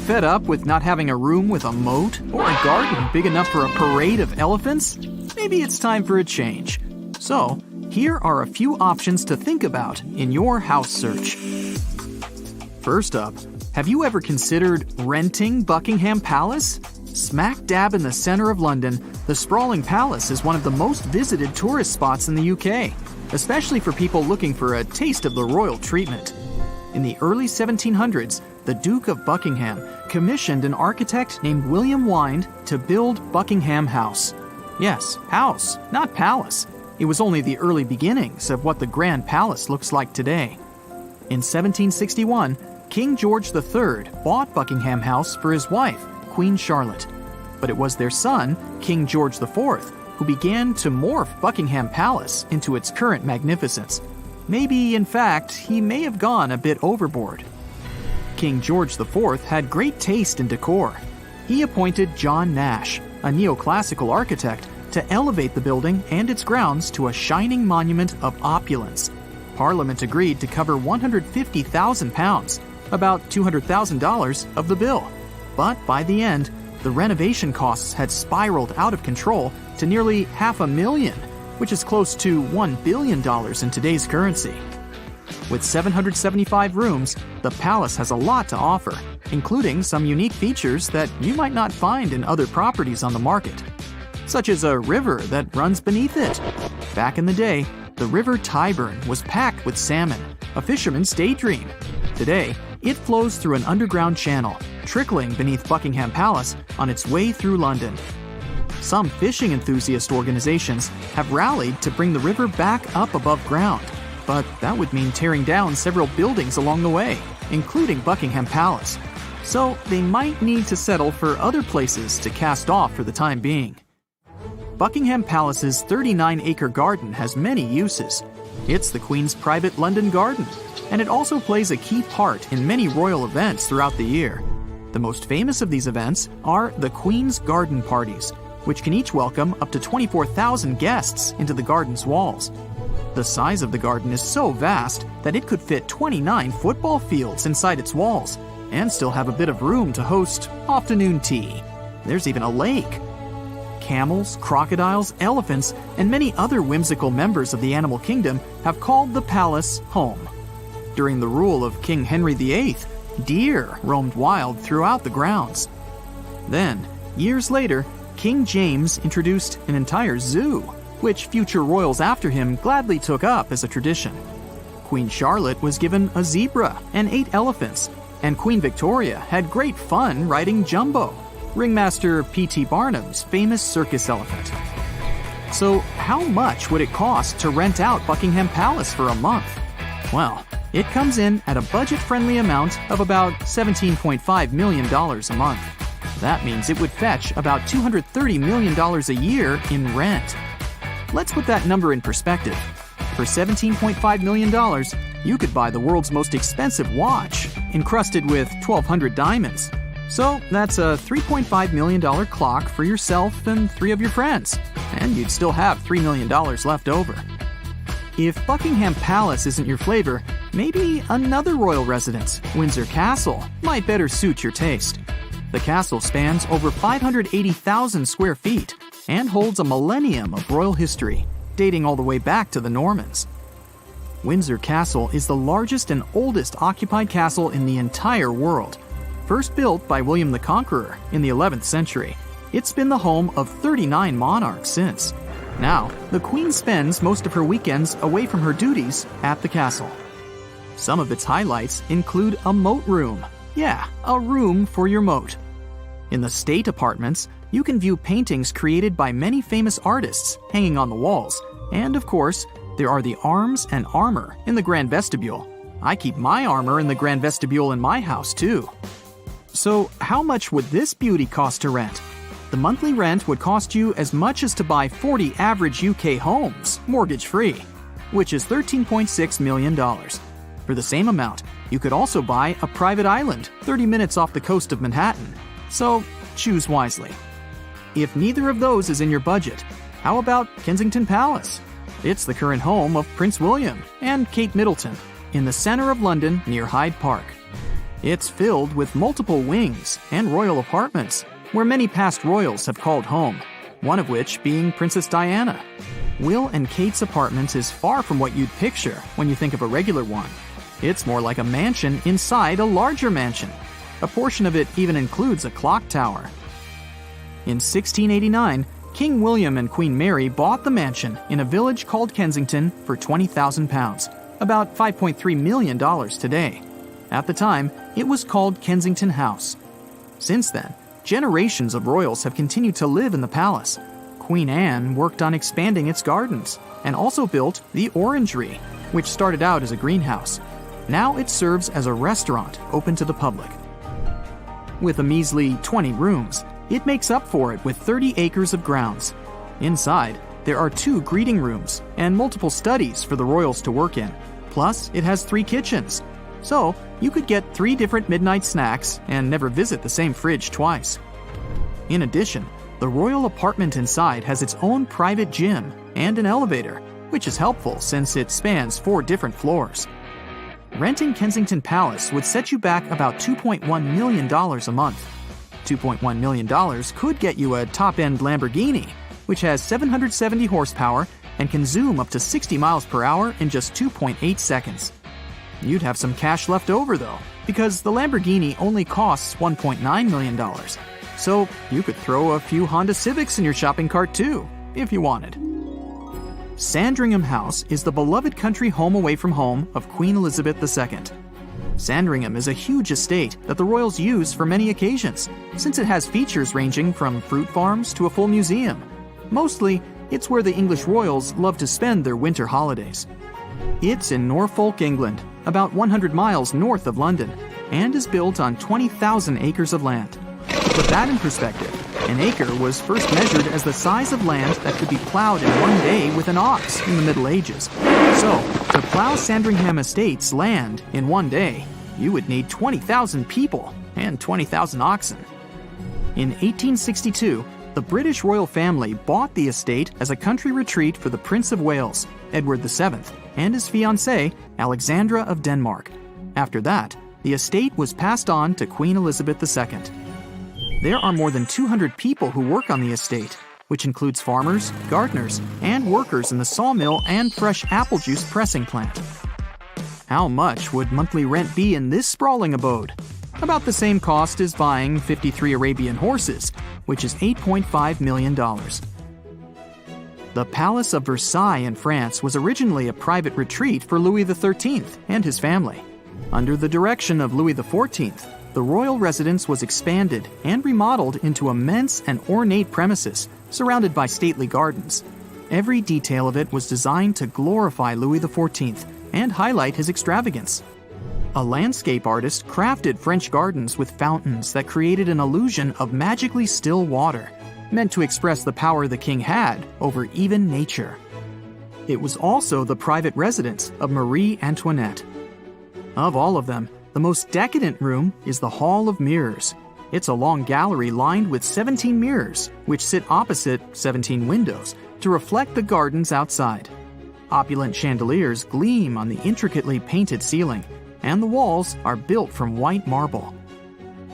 Fed up with not having a room with a moat or a garden big enough for a parade of elephants? Maybe it's time for a change. So, here are a few options to think about in your house search. First up, have you ever considered renting Buckingham Palace? Smack dab in the center of London, the sprawling palace is one of the most visited tourist spots in the UK, especially for people looking for a taste of the royal treatment. In the early 1700s, the Duke of Buckingham commissioned an architect named William Wind to build Buckingham House. Yes, house, not palace. It was only the early beginnings of what the Grand Palace looks like today. In 1761, King George III bought Buckingham House for his wife, Queen Charlotte. But it was their son, King George IV, who began to morph Buckingham Palace into its current magnificence. Maybe, in fact, he may have gone a bit overboard. King George IV had great taste in decor. He appointed John Nash, a neoclassical architect, to elevate the building and its grounds to a shining monument of opulence. Parliament agreed to cover £150,000, about $200,000 of the bill. But by the end, the renovation costs had spiraled out of control to nearly $500,000, which is close to $1 billion in today's currency. With 775 rooms, the palace has a lot to offer, including some unique features that you might not find in other properties on the market, such as a river that runs beneath it. Back in the day, the River Tyburn was packed with salmon, a fisherman's daydream. Today, it flows through an underground channel, trickling beneath Buckingham Palace on its way through London. Some fishing enthusiast organizations have rallied to bring the river back up above ground, but that would mean tearing down several buildings along the way, including Buckingham Palace. So they might need to settle for other places to cast off for the time being. Buckingham Palace's 39-acre garden has many uses. It's the Queen's private London garden, and it also plays a key part in many royal events throughout the year. The most famous of these events are the Queen's Garden Parties, which can each welcome up to 24,000 guests into the garden's walls. The size of the garden is so vast that it could fit 29 football fields inside its walls, and still have a bit of room to host afternoon tea. There's even a lake. Camels, crocodiles, elephants, and many other whimsical members of the animal kingdom have called the palace home. During the rule of King Henry VIII, deer roamed wild throughout the grounds. Then, years later, King James introduced an entire zoo, which future royals after him gladly took up as a tradition. Queen Charlotte was given a zebra and 8 elephants, and Queen Victoria had great fun riding Jumbo, ringmaster P.T. Barnum's famous circus elephant. So how much would it cost to rent out Buckingham Palace for a month? Well, it comes in at a budget-friendly amount of about $17.5 million a month. That means it would fetch about $230 million a year in rent. Let's put that number in perspective. For $17.5 million, you could buy the world's most expensive watch, encrusted with 1,200 diamonds. So that's a $3.5 million clock for yourself and 3 of your friends, and you'd still have $3 million left over. If Buckingham Palace isn't your flavor, maybe another royal residence, Windsor Castle, might better suit your taste. The castle spans over 580,000 square feet and holds a millennium of royal history, dating all the way back to the Normans. Windsor Castle is the largest and oldest occupied castle in the entire world. First built by William the Conqueror in the 11th century, it's been the home of 39 monarchs since. Now, the Queen spends most of her weekends away from her duties at the castle. Some of its highlights include a moat room. Yeah, a room for your moat. In the state apartments, you can view paintings created by many famous artists hanging on the walls. And of course, there are the arms and armor in the grand vestibule. I keep my armor in the grand vestibule in my house too. So how much would this beauty cost to rent? The monthly rent would cost you as much as to buy 40 average UK homes, mortgage-free, which is $13.6 million. For the same amount, you could also buy a private island 30 minutes off the coast of Manhattan. So choose wisely. If neither of those is in your budget, how about Kensington Palace? It's the current home of Prince William and Kate Middleton in the center of London near Hyde Park. It's filled with multiple wings and royal apartments, where many past royals have called home, one of which being Princess Diana. Will and Kate's apartment is far from what you'd picture when you think of a regular one. It's more like a mansion inside a larger mansion. A portion of it even includes a clock tower. In 1689, King William and Queen Mary bought the mansion in a village called Kensington for £20,000, about $5.3 million today. At the time, it was called Kensington House. Since then, generations of royals have continued to live in the palace. Queen Anne worked on expanding its gardens and also built the Orangery, which started out as a greenhouse. Now it serves as a restaurant open to the public. With a measly 20 rooms, it makes up for it with 30 acres of grounds. Inside, there are 2 greeting rooms and multiple studies for the royals to work in. Plus, it has 3 kitchens. So, you could get 3 different midnight snacks and never visit the same fridge twice. In addition, the royal apartment inside has its own private gym and an elevator, which is helpful since it spans 4 different floors. Renting Kensington Palace would set you back about $2.1 million a month. $2.1 million could get you a top-end Lamborghini, which has 770 horsepower and can zoom up to 60 miles per hour in just 2.8 seconds. You'd have some cash left over though, because the Lamborghini only costs $1.9 million. So you could throw a few Honda Civics in your shopping cart too, if you wanted. Sandringham House is the beloved country home away from home of Queen Elizabeth II. Sandringham is a huge estate that the royals use for many occasions, since it has features ranging from fruit farms to a full museum. Mostly, it's where the English royals love to spend their winter holidays. It's in Norfolk, England, about 100 miles north of London, and is built on 20,000 acres of land. To put that in perspective, an acre was first measured as the size of land that could be plowed in one day with an ox in the Middle Ages. So, to plow Sandringham Estate's land in one day, you would need 20,000 people and 20,000 oxen. In 1862, the British royal family bought the estate as a country retreat for the Prince of Wales, Edward VII, and his fiancée, Alexandra of Denmark. After that, the estate was passed on to Queen Elizabeth II. There are more than 200 people who work on the estate, which includes farmers, gardeners, and workers in the sawmill and fresh apple juice pressing plant. How much would monthly rent be in this sprawling abode? About the same cost as buying 53 Arabian horses, which is $8.5 million. The Palace of Versailles in France was originally a private retreat for Louis XIII and his family. Under the direction of Louis XIV, the royal residence was expanded and remodeled into immense and ornate premises surrounded by stately gardens. Every detail of it was designed to glorify Louis XIV and highlight his extravagance. A landscape artist crafted French gardens with fountains that created an illusion of magically still water, meant to express the power the king had over even nature. It was also the private residence of Marie Antoinette. Of all of them, the most decadent room is the Hall of Mirrors. It's a long gallery lined with 17 mirrors, which sit opposite 17 windows to reflect the gardens outside. Opulent chandeliers gleam on the intricately painted ceiling, and the walls are built from white marble.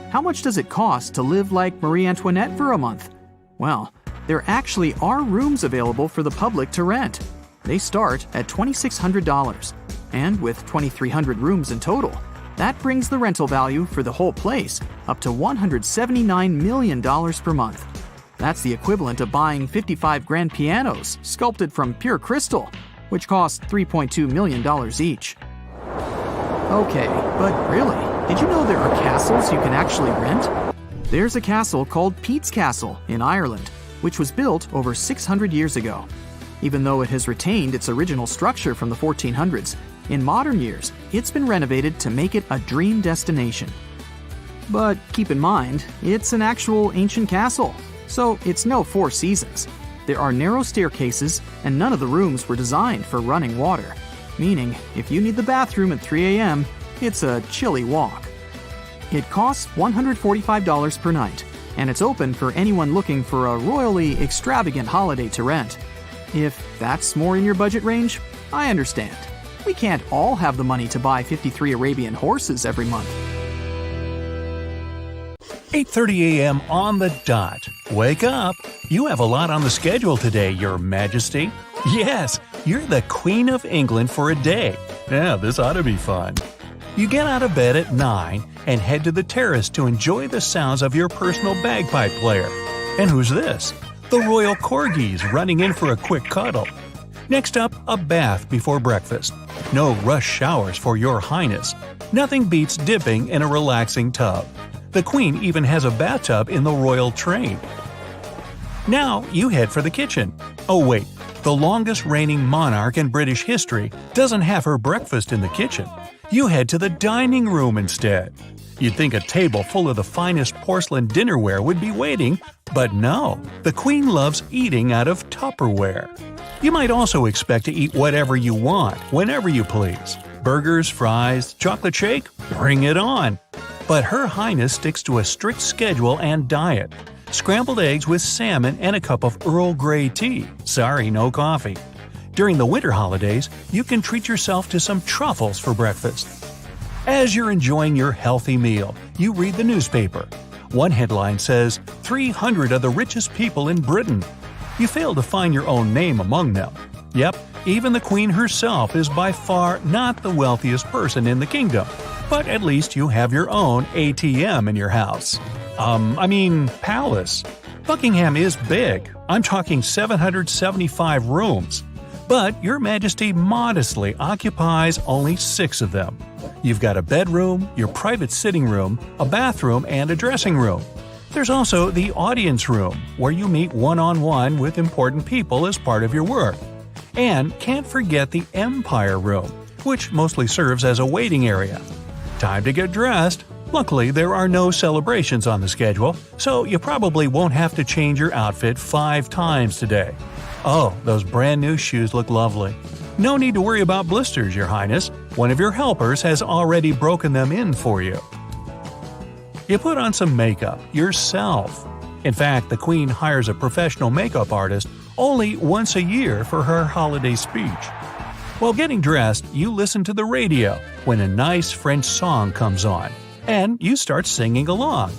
How much does it cost to live like Marie Antoinette for a month? Well, there actually are rooms available for the public to rent. They start at $2,600, and with 2,300 rooms in total, that brings the rental value for the whole place up to $179 million per month. That's the equivalent of buying 55 grand pianos sculpted from pure crystal, which cost $3.2 million each. Okay, but really, did you know there are castles you can actually rent? There's a castle called Pete's Castle in Ireland, which was built over 600 years ago. Even though it has retained its original structure from the 1400s, in modern years, it's been renovated to make it a dream destination. But keep in mind, it's an actual ancient castle, so it's no Four Seasons. There are narrow staircases, and none of the rooms were designed for running water, meaning if you need the bathroom at 3 a.m., it's a chilly walk. It costs $145 per night, and it's open for anyone looking for a royally extravagant holiday to rent. If that's more in your budget range, I understand. We can't all have the money to buy 53 Arabian horses every month. 8:30 a.m. on the dot. Wake up! You have a lot on the schedule today, Your Majesty. Yes, you're the Queen of England for a day. Yeah, this ought to be fun. You get out of bed at 9 and head to the terrace to enjoy the sounds of your personal bagpipe player. And who's this? The royal corgis running in for a quick cuddle. Next up, a bath before breakfast. No rush showers for Your Highness. Nothing beats dipping in a relaxing tub. The Queen even has a bathtub in the royal train. Now you head for the kitchen. Oh wait, the longest reigning monarch in British history doesn't have her breakfast in the kitchen. You head to the dining room instead. You'd think a table full of the finest porcelain dinnerware would be waiting, but no, the Queen loves eating out of Tupperware. You might also expect to eat whatever you want, whenever you please. Burgers, fries, chocolate shake? Bring it on! But Her Highness sticks to a strict schedule and diet. Scrambled eggs with salmon and a cup of Earl Grey tea. Sorry, no coffee. During the winter holidays, you can treat yourself to some truffles for breakfast. As you're enjoying your healthy meal, you read the newspaper. One headline says, 300 of the richest people in Britain. You fail to find your own name among them. Yep, even the Queen herself is by far not the wealthiest person in the kingdom. But at least you have your own ATM in your house. Palace. Buckingham is big. I'm talking 775 rooms. But Your Majesty modestly occupies only 6 of them. You've got a bedroom, your private sitting room, a bathroom, and a dressing room. There's also the audience room, where you meet one-on-one with important people as part of your work. And can't forget the Empire Room, which mostly serves as a waiting area. Time to get dressed. Luckily, there are no celebrations on the schedule, so you probably won't have to change your outfit 5 times today. Oh, those brand new shoes look lovely. No need to worry about blisters, Your Highness. One of your helpers has already broken them in for you. You put on some makeup yourself. In fact, the Queen hires a professional makeup artist only once a year for her holiday speech. While getting dressed, you listen to the radio when a nice French song comes on, and you start singing along.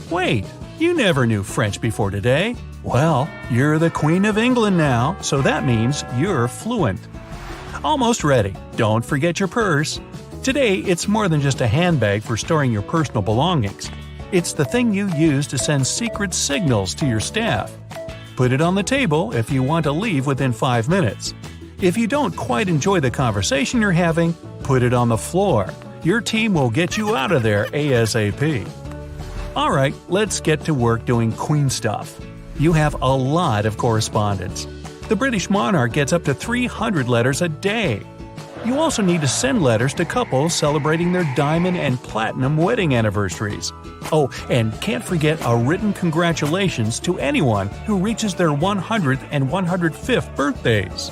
Wait, you never knew French before today? Well, you're the Queen of England now, so that means you're fluent. Almost ready. Don't forget your purse. Today, it's more than just a handbag for storing your personal belongings. It's the thing you use to send secret signals to your staff. Put it on the table if you want to leave within 5 minutes. If you don't quite enjoy the conversation you're having, put it on the floor. Your team will get you out of there ASAP. Alright, let's get to work doing Queen stuff. You have a lot of correspondence. The British monarch gets up to 300 letters a day. You also need to send letters to couples celebrating their diamond and platinum wedding anniversaries. Oh, and can't forget a written congratulations to anyone who reaches their 100th and 105th birthdays.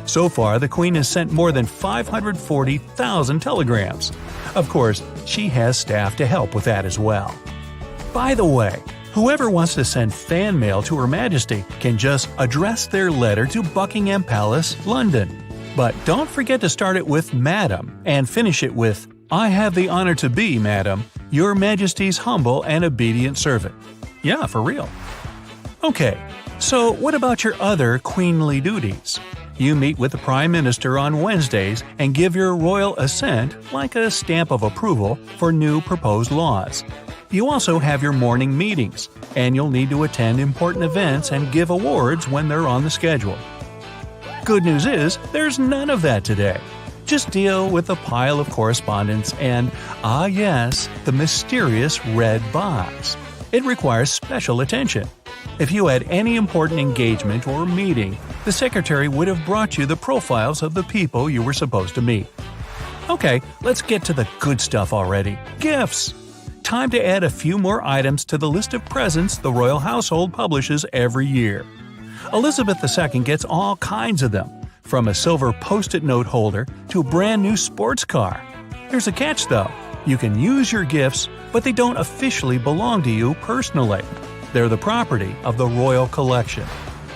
So far, the Queen has sent more than 540,000 telegrams. Of course, she has staff to help with that as well. By the way, whoever wants to send fan mail to Her Majesty can just address their letter to Buckingham Palace, London. But don't forget to start it with Madam and finish it with, "I have the honor to be, Madam, Your Majesty's humble and obedient servant." Yeah, for real. Okay, so what about your other queenly duties? You meet with the Prime Minister on Wednesdays and give your royal assent, like a stamp of approval, for new proposed laws. You also have your morning meetings, and you'll need to attend important events and give awards when they're on the schedule. Good news is, there's none of that today. Just deal with a pile of correspondence and, yes, the mysterious red box. It requires special attention. If you had any important engagement or meeting, the secretary would have brought you the profiles of the people you were supposed to meet. Okay, let's get to the good stuff already. Gifts! Time to add a few more items to the list of presents the royal household publishes every year. Elizabeth II gets all kinds of them, from a silver post-it note holder to a brand new sports car. There's a catch though. You can use your gifts, but they don't officially belong to you personally. They're the property of the royal collection.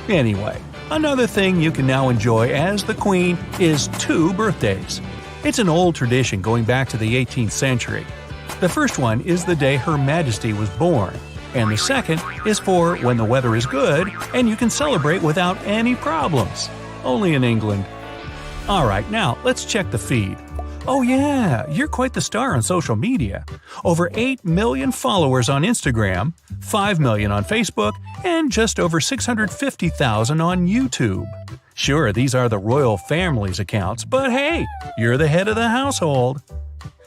Anyway, another thing you can now enjoy as the Queen is 2 birthdays. It's an old tradition going back to the 18th century. The first one is the day Her Majesty was born, and the second is for when the weather is good and you can celebrate without any problems. Only in England. Alright, now let's check the feed. Oh yeah, you're quite the star on social media. Over 8 million followers on Instagram, 5 million on Facebook, and just over 650,000 on YouTube. Sure, these are the royal family's accounts, but hey, you're the head of the household.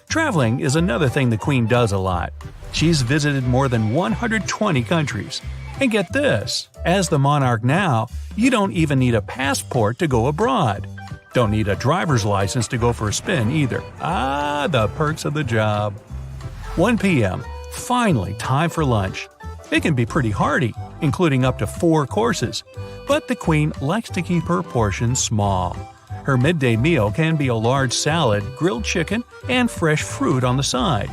Traveling is another thing the Queen does a lot. She's visited more than 120 countries. And get this, as the monarch now, you don't even need a passport to go abroad. Don't need a driver's license to go for a spin either. The perks of the job. 1 p.m. Finally, time for lunch. It can be pretty hearty, including up to 4 courses. But the Queen likes to keep her portions small. Her midday meal can be a large salad, grilled chicken, and fresh fruit on the side.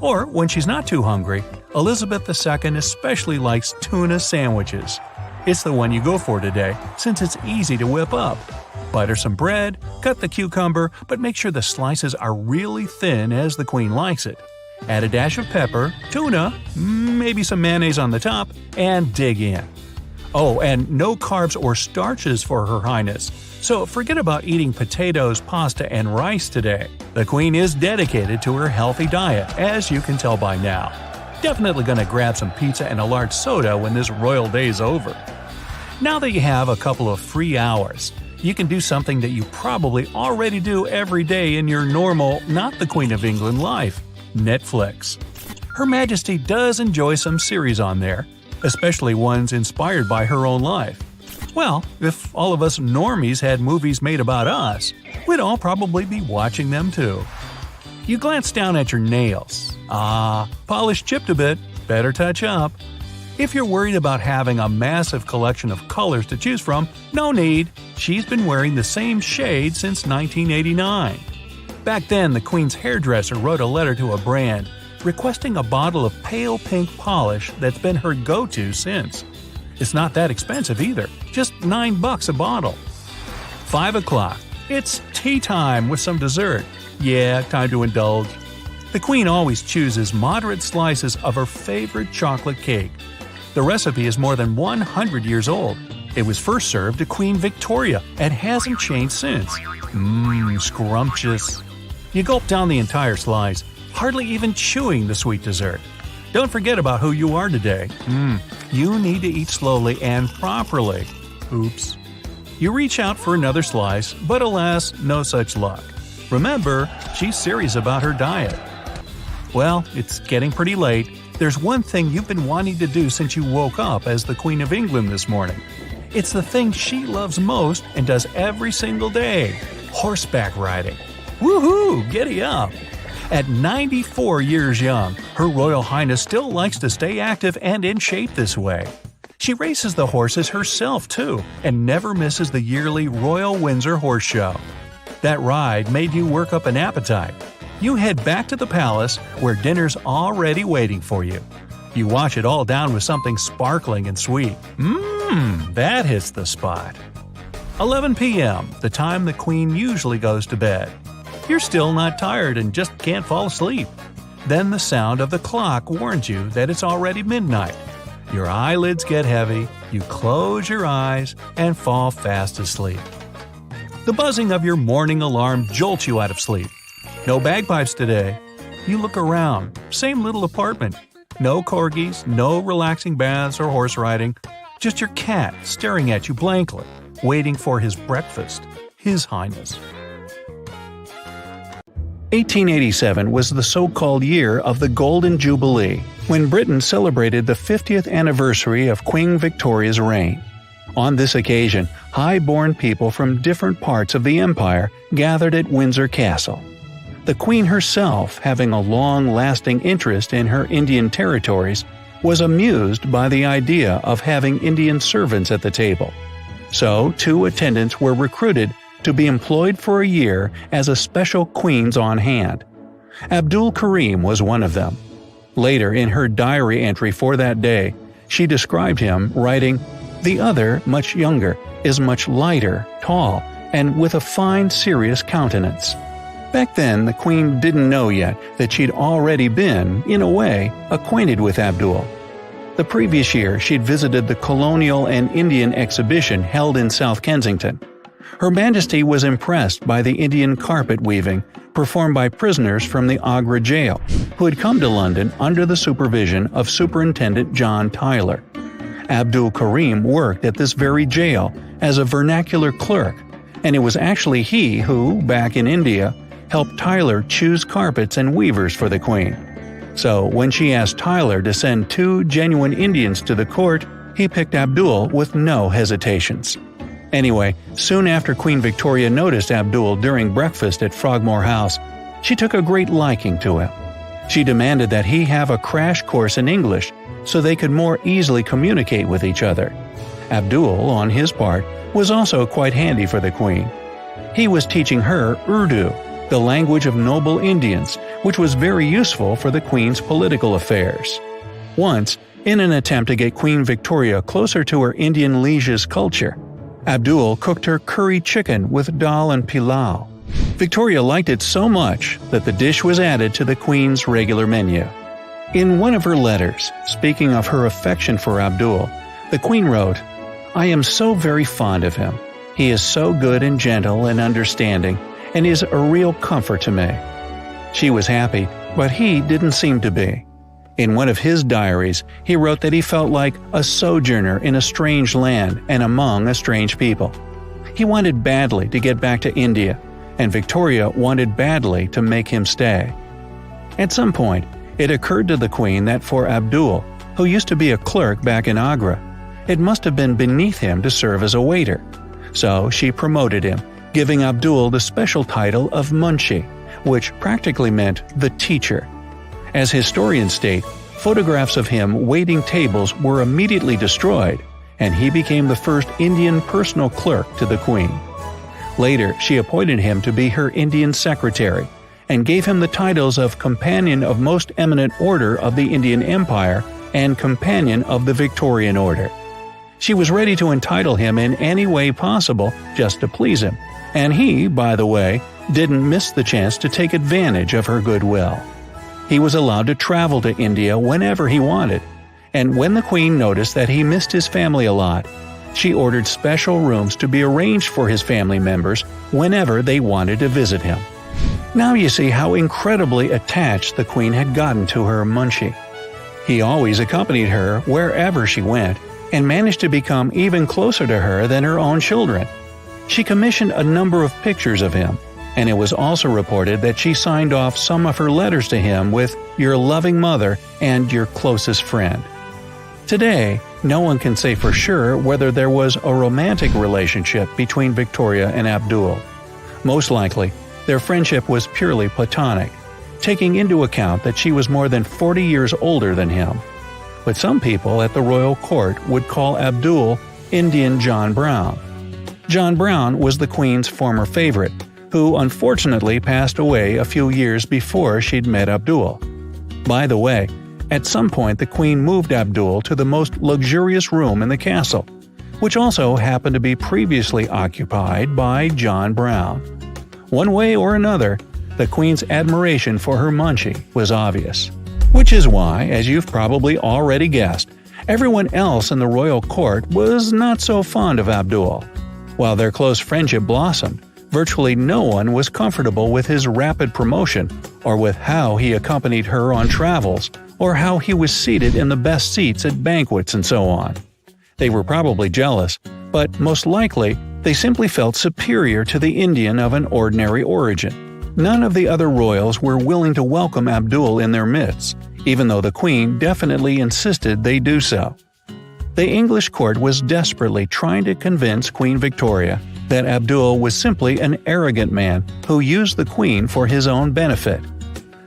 Or, when she's not too hungry, Elizabeth II especially likes tuna sandwiches. It's the one you go for today, since it's easy to whip up. Butter some bread, cut the cucumber, but make sure the slices are really thin as the Queen likes it. Add a dash of pepper, tuna, maybe some mayonnaise on the top, and dig in. Oh, and no carbs or starches for Her Highness. So forget about eating potatoes, pasta, and rice today. The Queen is dedicated to her healthy diet, as you can tell by now. Definitely gonna grab some pizza and a large soda when this royal day's over. Now that you have a couple of free hours, you can do something that you probably already do every day in your normal, not the Queen of England life – Netflix. Her Majesty does enjoy some series on there, especially ones inspired by her own life. Well, if all of us normies had movies made about us, we'd all probably be watching them too. You glance down at your nails. Polish chipped a bit, better touch up. If you're worried about having a massive collection of colors to choose from, no need. She's been wearing the same shade since 1989. Back then, the Queen's hairdresser wrote a letter to a brand requesting a bottle of pale pink polish that's been her go-to since. It's not that expensive either, just $9 a bottle. 5 o'clock. It's tea time with some dessert. Yeah, time to indulge. The Queen always chooses moderate slices of her favorite chocolate cake. The recipe is more than 100 years old. It was first served to Queen Victoria and hasn't changed since. Scrumptious. You gulp down the entire slice, hardly even chewing the sweet dessert. Don't forget about who you are today. You need to eat slowly and properly. Oops. You reach out for another slice, but alas, no such luck. Remember, she's serious about her diet. Well, it's getting pretty late. There's one thing you've been wanting to do since you woke up as the Queen of England this morning. It's the thing she loves most and does every single day – horseback riding. Woohoo! Giddy up! At 94 years young, Her Royal Highness still likes to stay active and in shape this way. She races the horses herself too, and never misses the yearly Royal Windsor Horse Show. That ride made you work up an appetite. You head back to the palace, where dinner's already waiting for you. You wash it all down with something sparkling and sweet. That hits the spot. 11 p.m., the time the Queen usually goes to bed. You're still not tired and just can't fall asleep. Then the sound of the clock warns you that it's already midnight. Your eyelids get heavy, you close your eyes, and fall fast asleep. The buzzing of your morning alarm jolts you out of sleep. No bagpipes today. You look around, same little apartment. No corgis, no relaxing baths or horse riding. Just your cat staring at you blankly, waiting for his breakfast, His Highness. 1887 was the so-called year of the Golden Jubilee, when Britain celebrated the 50th anniversary of Queen Victoria's reign. On this occasion, high-born people from different parts of the empire gathered at Windsor Castle. The Queen herself, having a long-lasting interest in her Indian territories, was amused by the idea of having Indian servants at the table. So 2 attendants were recruited to be employed for a year as a special queens on hand. Abdul Karim was one of them. Later in her diary entry for that day, she described him, writing, "The other, much younger, is much lighter, tall, and with a fine, serious countenance." Back then, the Queen didn't know yet that she'd already been, in a way, acquainted with Abdul. The previous year, she'd visited the Colonial and Indian exhibition held in South Kensington. Her Majesty was impressed by the Indian carpet weaving performed by prisoners from the Agra jail, who had come to London under the supervision of Superintendent John Tyler. Abdul Karim worked at this very jail as a vernacular clerk, and it was actually he who, back in India, helped Tyler choose carpets and weavers for the Queen. So when she asked Tyler to send 2 genuine Indians to the court, he picked Abdul with no hesitations. Anyway, soon after Queen Victoria noticed Abdul during breakfast at Frogmore House, she took a great liking to him. She demanded that he have a crash course in English so they could more easily communicate with each other. Abdul, on his part, was also quite handy for the Queen. He was teaching her Urdu, the language of noble Indians, which was very useful for the Queen's political affairs. Once, in an attempt to get Queen Victoria closer to her Indian liege's culture, Abdul cooked her curry chicken with dal and pilau. Victoria liked it so much that the dish was added to the Queen's regular menu. In one of her letters, speaking of her affection for Abdul, the Queen wrote, "I am so very fond of him. He is so good and gentle and understanding, and is a real comfort to me." She was happy, but he didn't seem to be. In one of his diaries, he wrote that he felt like a sojourner in a strange land and among a strange people. He wanted badly to get back to India, and Victoria wanted badly to make him stay. At some point, it occurred to the Queen that for Abdul, who used to be a clerk back in Agra, it must have been beneath him to serve as a waiter. So she promoted him, giving Abdul the special title of Munshi, which practically meant the teacher. As historians state, photographs of him waiting tables were immediately destroyed, and he became the first Indian personal clerk to the Queen. Later, she appointed him to be her Indian secretary, and gave him the titles of Companion of Most Eminent Order of the Indian Empire and Companion of the Victorian Order. She was ready to entitle him in any way possible just to please him, and he, by the way, didn't miss the chance to take advantage of her goodwill. He was allowed to travel to India whenever he wanted, and when the Queen noticed that he missed his family a lot, she ordered special rooms to be arranged for his family members whenever they wanted to visit him. Now you see how incredibly attached the Queen had gotten to her Munshi. He always accompanied her wherever she went, and managed to become even closer to her than her own children. She commissioned a number of pictures of him, and it was also reported that she signed off some of her letters to him with "Your loving mother" and "Your closest friend." Today, no one can say for sure whether there was a romantic relationship between Victoria and Abdul. Most likely, their friendship was purely platonic, taking into account that she was more than 40 years older than him. but some people at the royal court would call Abdul Indian John Brown. John Brown was the Queen's former favorite, who unfortunately passed away a few years before she'd met Abdul. By the way, at some point the Queen moved Abdul to the most luxurious room in the castle, which also happened to be previously occupied by John Brown. One way or another, the Queen's admiration for her munchie was obvious. Which is why, as you've probably already guessed, everyone else in the royal court was not so fond of Abdul. While their close friendship blossomed, virtually no one was comfortable with his rapid promotion, or with how he accompanied her on travels, or how he was seated in the best seats at banquets and so on. They were probably jealous, but most likely they simply felt superior to the Indian of an ordinary origin. None of the other royals were willing to welcome Abdul in their midst, even though the Queen definitely insisted they do so. The English court was desperately trying to convince Queen Victoria that Abdul was simply an arrogant man who used the Queen for his own benefit.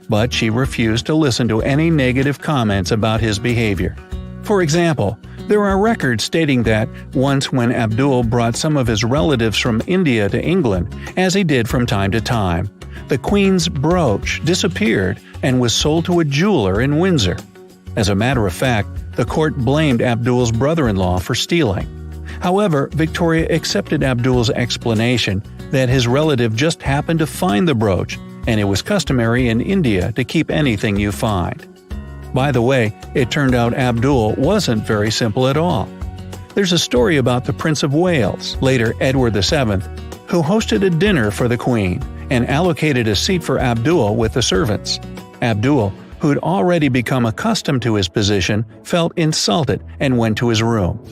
But she refused to listen to any negative comments about his behavior. For example, there are records stating that once when Abdul brought some of his relatives from India to England, as he did from time to time, the Queen's brooch disappeared and was sold to a jeweler in Windsor. As a matter of fact, the court blamed Abdul's brother-in-law for stealing. However, Victoria accepted Abdul's explanation that his relative just happened to find the brooch, and it was customary in India to keep anything you find. By the way, it turned out Abdul wasn't very simple at all. There's a story about the Prince of Wales, later Edward VII, who hosted a dinner for the Queen and allocated a seat for Abdul with the servants. Abdul, who'd already become accustomed to his position, felt insulted and went to his room.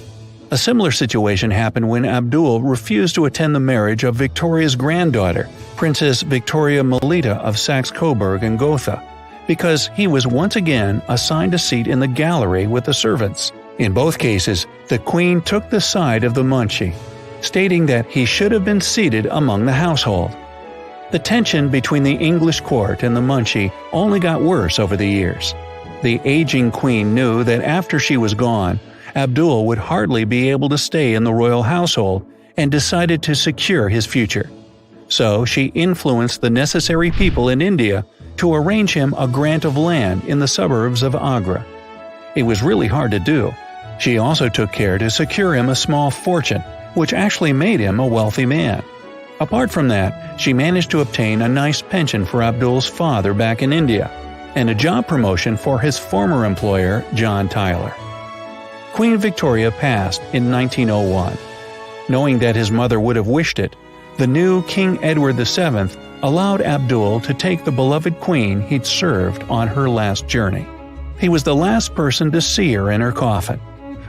A similar situation happened when Abdul refused to attend the marriage of Victoria's granddaughter, Princess Victoria Melita of Saxe-Coburg and Gotha, because he was once again assigned a seat in the gallery with the servants. In both cases, the Queen took the side of the munchie, stating that he should have been seated among the household. The tension between the English court and the munchie only got worse over the years. The aging Queen knew that after she was gone, Abdul would hardly be able to stay in the royal household and decided to secure his future. So she influenced the necessary people in India to arrange him a grant of land in the suburbs of Agra. It was really hard to do. She also took care to secure him a small fortune, which actually made him a wealthy man. Apart from that, she managed to obtain a nice pension for Abdul's father back in India, and a job promotion for his former employer, John Tyler. Queen Victoria passed in 1901. Knowing that his mother would have wished it, the new King Edward VII allowed Abdul to take the beloved queen he'd served on her last journey. He was the last person to see her in her coffin.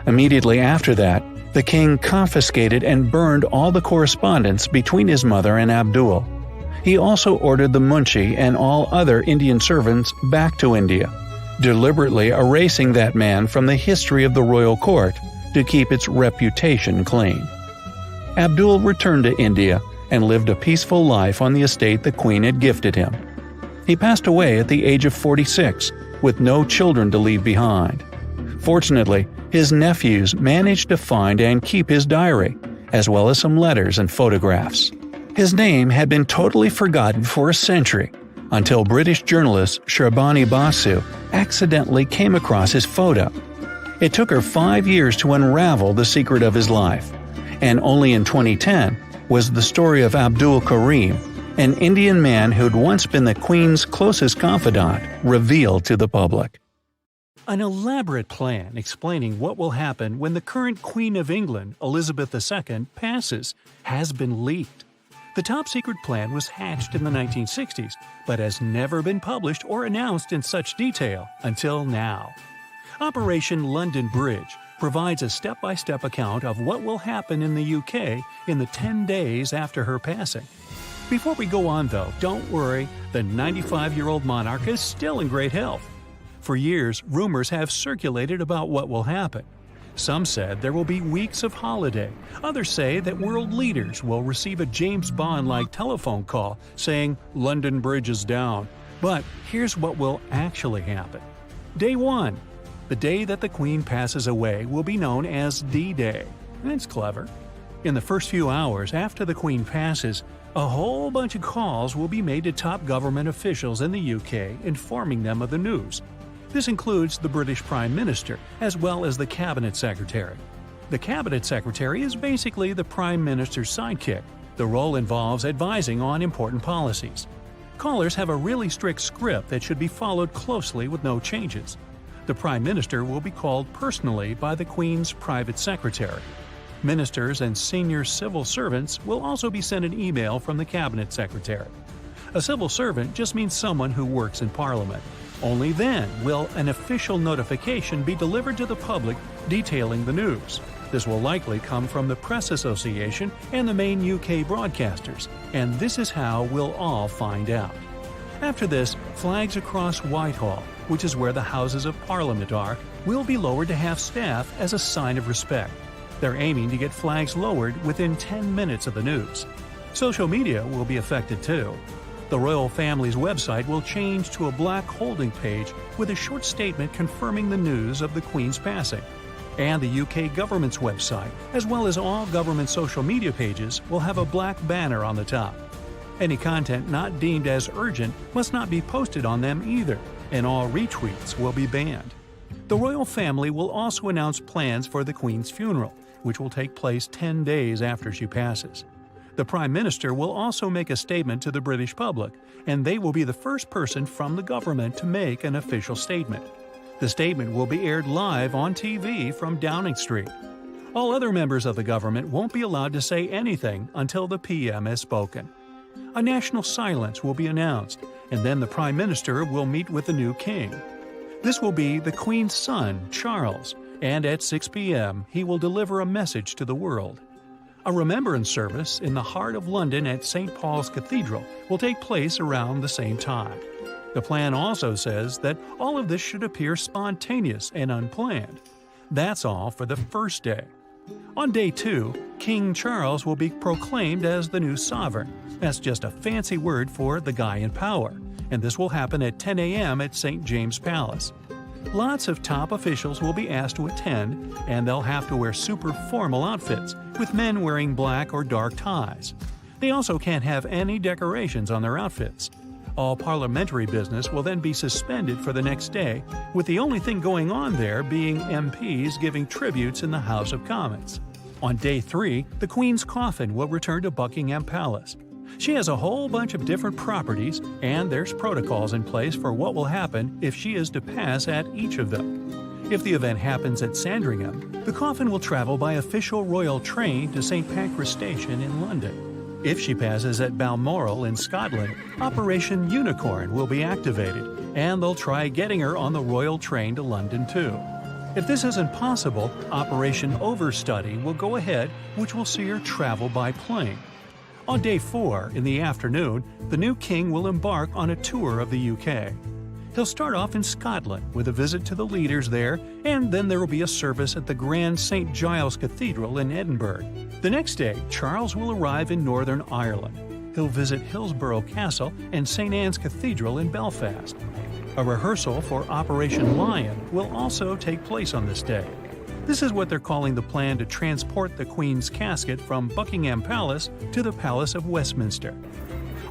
Immediately after that, the king confiscated and burned all the correspondence between his mother and Abdul. He also ordered the munchie and all other Indian servants back to India, deliberately erasing that man from the history of the royal court to keep its reputation clean. Abdul returned to India and lived a peaceful life on the estate the Queen had gifted him. He passed away at the age of 46, with no children to leave behind. Fortunately, his nephews managed to find and keep his diary, as well as some letters and photographs. His name had been totally forgotten for a century, until British journalist Sharbani Basu accidentally came across his photo. It took her 5 years to unravel the secret of his life, and only in 2010 was the story of Abdul Karim, an Indian man who'd once been the Queen's closest confidant, revealed to the public. An elaborate plan explaining what will happen when the current Queen of England, Elizabeth II, passes, has been leaked. The top-secret plan was hatched in the 1960s, but has never been published or announced in such detail until now. Operation London Bridge provides a step-by-step account of what will happen in the UK in the 10 days after her passing. Before we go on though, don't worry, the 95-year-old monarch is still in great health. For years, rumors have circulated about what will happen. Some said there will be weeks of holiday. Others say that world leaders will receive a James Bond-like telephone call saying London Bridge is down. But here's what will actually happen. Day 1. The day that the Queen passes away will be known as D-Day. It's clever. In the first few hours after the Queen passes, a whole bunch of calls will be made to top government officials in the UK informing them of the news. This includes the British Prime Minister as well as the Cabinet Secretary. The Cabinet Secretary is basically the Prime Minister's sidekick. The role involves advising on important policies. Callers have a really strict script that should be followed closely with no changes. The Prime Minister will be called personally by the Queen's private secretary. Ministers and senior civil servants will also be sent an email from the Cabinet Secretary. A civil servant just means someone who works in Parliament. Only then will an official notification be delivered to the public detailing the news. This will likely come from the Press Association and the main UK broadcasters, and this is how we'll all find out. After this, flags across Whitehall, which is where the Houses of Parliament are, will be lowered to half-staff as a sign of respect. They're aiming to get flags lowered within 10 minutes of the news. Social media will be affected too. The royal family's website will change to a black holding page with a short statement confirming the news of the Queen's passing. And the UK government's website, as well as all government social media pages, will have a black banner on the top. Any content not deemed as urgent must not be posted on them either, and all retweets will be banned. The royal family will also announce plans for the Queen's funeral, which will take place 10 days after she passes. The Prime Minister will also make a statement to the British public, and they will be the first person from the government to make an official statement. The statement will be aired live on TV from Downing Street. All other members of the government won't be allowed to say anything until the PM has spoken. A national silence will be announced, and then the Prime Minister will meet with the new king. This will be the Queen's son, Charles, and at 6 p.m. he will deliver a message to the world. A remembrance service in the heart of London at St. Paul's Cathedral will take place around the same time. The plan also says that all of this should appear spontaneous and unplanned. That's all for the first day. On day 2, King Charles will be proclaimed as the new sovereign. That's just a fancy word for the guy in power, and this will happen at 10 a.m. at St. James Palace. Lots of top officials will be asked to attend, and they'll have to wear super formal outfits, with men wearing black or dark ties. They also can't have any decorations on their outfits. All parliamentary business will then be suspended for the next day, with the only thing going on there being MPs giving tributes in the House of Commons. On day 3, the Queen's coffin will return to Buckingham Palace. She has a whole bunch of different properties, and there's protocols in place for what will happen if she is to pass at each of them. If the event happens at Sandringham, the coffin will travel by official royal train to St. Pancras Station in London. If she passes at Balmoral in Scotland, Operation Unicorn will be activated, and they'll try getting her on the royal train to London too. If this isn't possible, Operation Overstudy will go ahead, which will see her travel by plane. On day 4, in the afternoon, the new king will embark on a tour of the UK. He'll start off in Scotland with a visit to the leaders there, and then there will be a service at the Grand St. Giles Cathedral in Edinburgh. The next day, Charles will arrive in Northern Ireland. He'll visit Hillsborough Castle and St. Anne's Cathedral in Belfast. A rehearsal for Operation Lion will also take place on this day. This is what they're calling the plan to transport the Queen's casket from Buckingham Palace to the Palace of Westminster.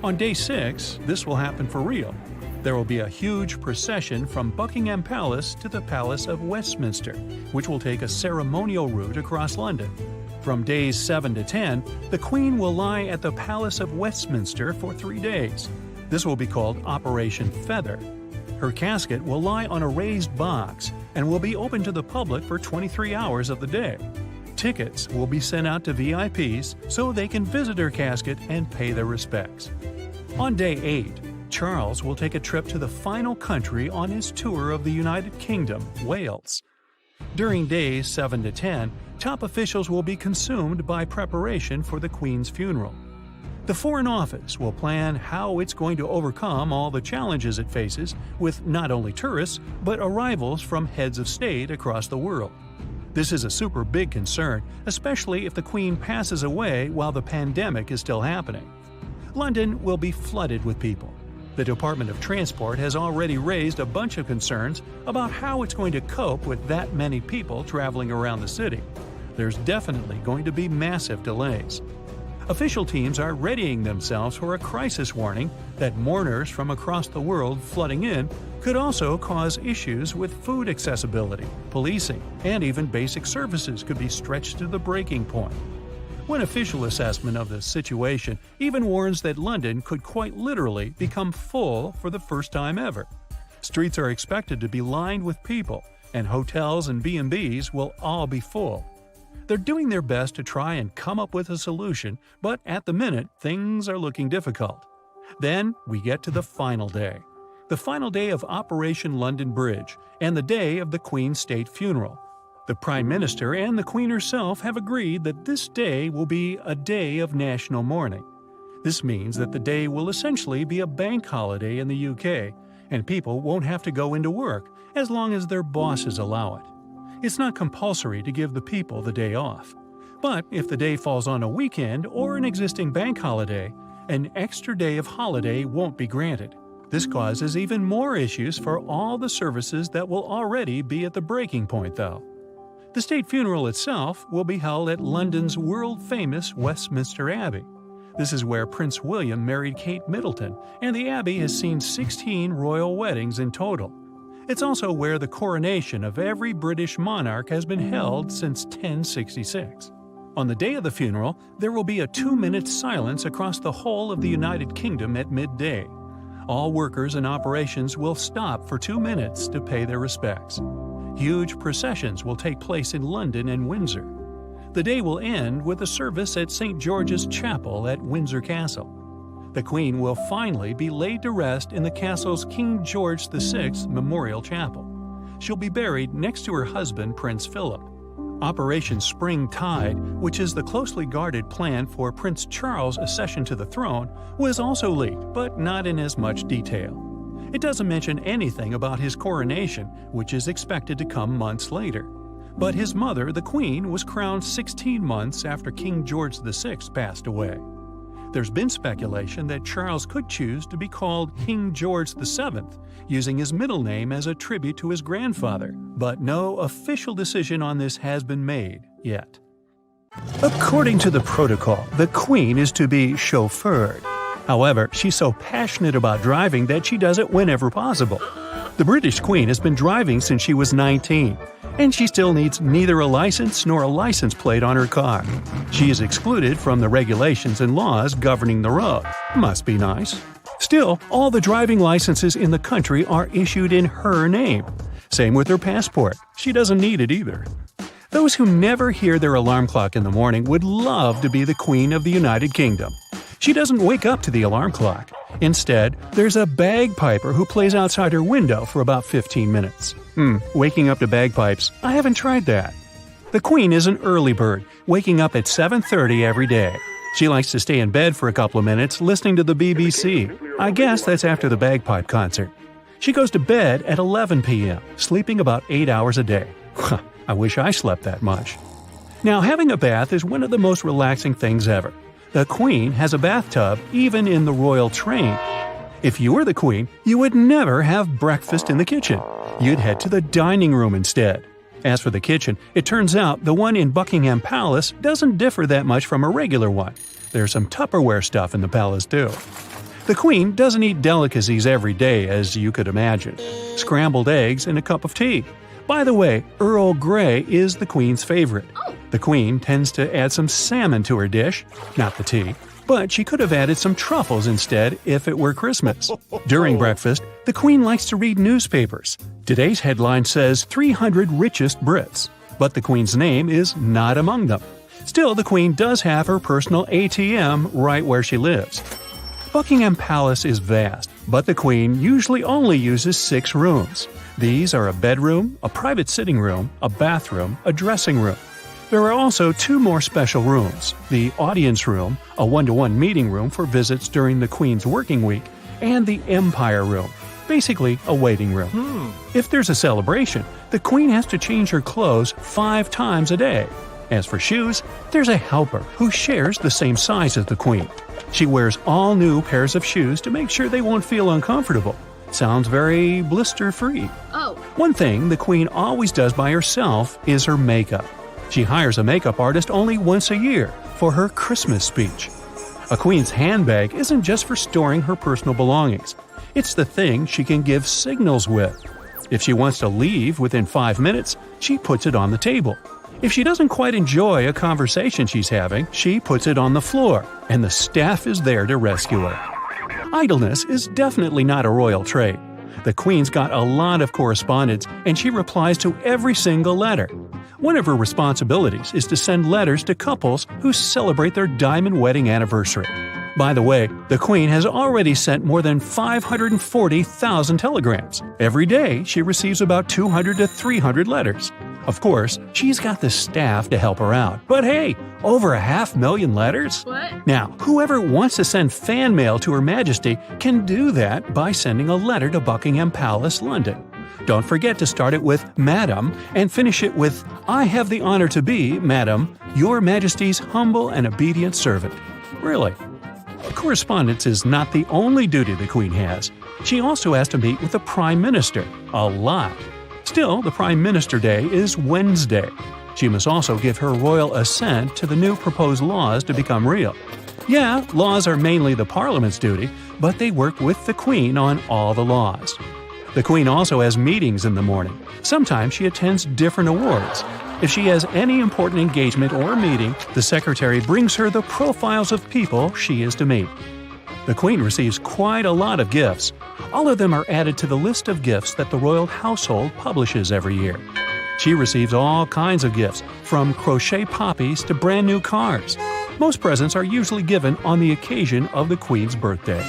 On day 6, this will happen for real. There will be a huge procession from Buckingham Palace to the Palace of Westminster, which will take a ceremonial route across London. From days 7 to 10, the Queen will lie at the Palace of Westminster for 3 days. This will be called Operation Feather. Her casket will lie on a raised box and will be open to the public for 23 hours of the day. Tickets will be sent out to VIPs so they can visit her casket and pay their respects. On day 8, Charles will take a trip to the final country on his tour of the United Kingdom, Wales. During days 7 to 10, top officials will be consumed by preparation for the Queen's funeral. The Foreign Office will plan how it's going to overcome all the challenges it faces with not only tourists, but arrivals from heads of state across the world. This is a super big concern, especially if the Queen passes away while the pandemic is still happening. London will be flooded with people. The Department of Transport has already raised a bunch of concerns about how it's going to cope with that many people traveling around the city. There's definitely going to be massive delays. Official teams are readying themselves for a crisis warning that mourners from across the world flooding in could also cause issues with food accessibility, policing, and even basic services could be stretched to the breaking point. One official assessment of the situation even warns that London could quite literally become full for the first time ever. Streets are expected to be lined with people, and hotels and B&Bs will all be full. They're doing their best to try and come up with a solution, but at the minute, things are looking difficult. Then we get to the final day of Operation London Bridge, and the day of the Queen's state funeral. The Prime Minister and the Queen herself have agreed that this day will be a day of national mourning. This means that the day will essentially be a bank holiday in the UK, and people won't have to go into work as long as their bosses allow it. It's not compulsory to give the people the day off. But if the day falls on a weekend or an existing bank holiday, an extra day of holiday won't be granted. This causes even more issues for all the services that will already be at the breaking point, though. The state funeral itself will be held at London's world-famous Westminster Abbey. This is where Prince William married Kate Middleton, and the Abbey has seen 16 royal weddings in total. It's also where the coronation of every British monarch has been held since 1066. On the day of the funeral, there will be a 2-minute silence across the whole of the United Kingdom at midday. All workers and operations will stop for 2 minutes to pay their respects. Huge processions will take place in London and Windsor. The day will end with a service at St. George's Chapel at Windsor Castle. The Queen will finally be laid to rest in the castle's King George VI Memorial Chapel. She'll be buried next to her husband, Prince Philip. Operation Spring Tide, which is the closely guarded plan for Prince Charles' accession to the throne, was also leaked, but not in as much detail. It doesn't mention anything about his coronation, which is expected to come months later. But his mother, the Queen, was crowned 16 months after King George VI passed away. There's been speculation that Charles could choose to be called King George VII, using his middle name as a tribute to his grandfather, but no official decision on this has been made yet. According to the protocol, the Queen is to be chauffeured. However, she's so passionate about driving that she does it whenever possible. The British Queen has been driving since she was 19, and she still needs neither a license nor a license plate on her car. She is excluded from the regulations and laws governing the road. Must be nice. Still, all the driving licenses in the country are issued in her name. Same with her passport. She doesn't need it either. Those who never hear their alarm clock in the morning would love to be the Queen of the United Kingdom. She doesn't wake up to the alarm clock. Instead, there's a bagpiper who plays outside her window for about 15 minutes. Waking up to bagpipes, I haven't tried that. The Queen is an early bird, waking up at 7:30 every day. She likes to stay in bed for a couple of minutes listening to the BBC. I guess that's after the bagpipe concert. She goes to bed at 11 p.m., sleeping about 8 hours a day. I wish I slept that much. Now, having a bath is one of the most relaxing things ever. The Queen has a bathtub even in the royal train. If you were the Queen, you would never have breakfast in the kitchen. You'd head to the dining room instead. As for the kitchen, it turns out the one in Buckingham Palace doesn't differ that much from a regular one. There's some Tupperware stuff in the palace too. The Queen doesn't eat delicacies every day, as you could imagine. Scrambled eggs and a cup of tea. By the way, Earl Grey is the Queen's favorite. The Queen tends to add some salmon to her dish, not the tea, but she could have added some truffles instead if it were Christmas. During breakfast, the Queen likes to read newspapers. Today's headline says 300 richest Brits, but the Queen's name is not among them. Still, the Queen does have her personal ATM right where she lives. Buckingham Palace is vast, but the Queen usually only uses 6 rooms. These are a bedroom, a private sitting room, a bathroom, a dressing room. There are also 2 more special rooms, the audience room, a one-to-one meeting room for visits during the Queen's working week, and the Empire room, basically a waiting room. If there's a celebration, the Queen has to change her clothes 5 times a day. As for shoes, there's a helper who shares the same size as the Queen. She wears all new pairs of shoes to make sure they won't feel uncomfortable. Sounds very blister-free. Oh. One thing the Queen always does by herself is her makeup. She hires a makeup artist only once a year for her Christmas speech. A Queen's handbag isn't just for storing her personal belongings. It's the thing she can give signals with. If she wants to leave within 5 minutes, she puts it on the table. If she doesn't quite enjoy a conversation she's having, she puts it on the floor, and the staff is there to rescue her. Idleness is definitely not a royal trait. The Queen's got a lot of correspondence, and she replies to every single letter. One of her responsibilities is to send letters to couples who celebrate their diamond wedding anniversary. By the way, the Queen has already sent more than 540,000 telegrams. Every day, she receives about 200 to 300 letters. Of course, she's got the staff to help her out. But hey, over 500,000 letters? What? Now, whoever wants to send fan mail to Her Majesty can do that by sending a letter to Buckingham Palace, London. Don't forget to start it with Madam and finish it with I have the honor to be, Madam, Your Majesty's humble and obedient servant. Really. Correspondence is not the only duty the Queen has. She also has to meet with the Prime Minister. A lot. Still, the Prime Minister Day is Wednesday. She must also give her royal assent to the new proposed laws to become real. Yeah, laws are mainly the Parliament's duty, but they work with the Queen on all the laws. The Queen also has meetings in the morning. Sometimes she attends different awards. If she has any important engagement or meeting, the secretary brings her the profiles of people she is to meet. The Queen receives quite a lot of gifts. All of them are added to the list of gifts that the royal household publishes every year. She receives all kinds of gifts, from crochet poppies to brand new cars. Most presents are usually given on the occasion of the Queen's birthday.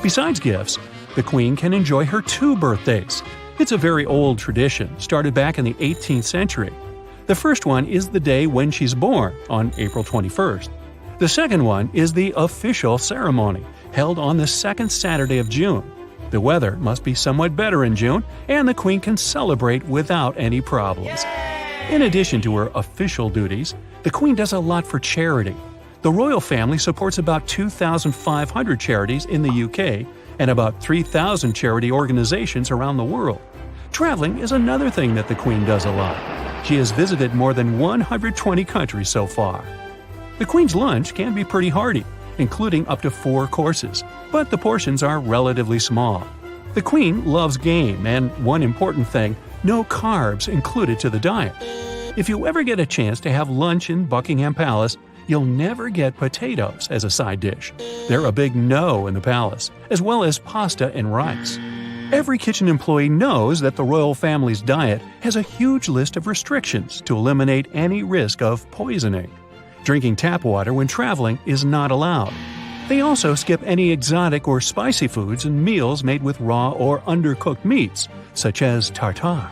Besides gifts, the Queen can enjoy her 2 birthdays. It's a very old tradition, started back in the 18th century. The first one is the day when she's born, on April 21st. The second one is the official ceremony, held on the second Saturday of June. The weather must be somewhat better in June, and the Queen can celebrate without any problems. In addition to her official duties, the Queen does a lot for charity. The royal family supports about 2,500 charities in the UK and about 3,000 charity organizations around the world. Traveling is another thing that the Queen does a lot. She has visited more than 120 countries so far. The Queen's lunch can be pretty hearty, including up to 4 courses, but the portions are relatively small. The Queen loves game, and one important thing, no carbs included to the diet. If you ever get a chance to have lunch in Buckingham Palace, you'll never get potatoes as a side dish. They're a big no in the palace, as well as pasta and rice. Every kitchen employee knows that the royal family's diet has a huge list of restrictions to eliminate any risk of poisoning. Drinking tap water when traveling is not allowed. They also skip any exotic or spicy foods and meals made with raw or undercooked meats, such as tartare.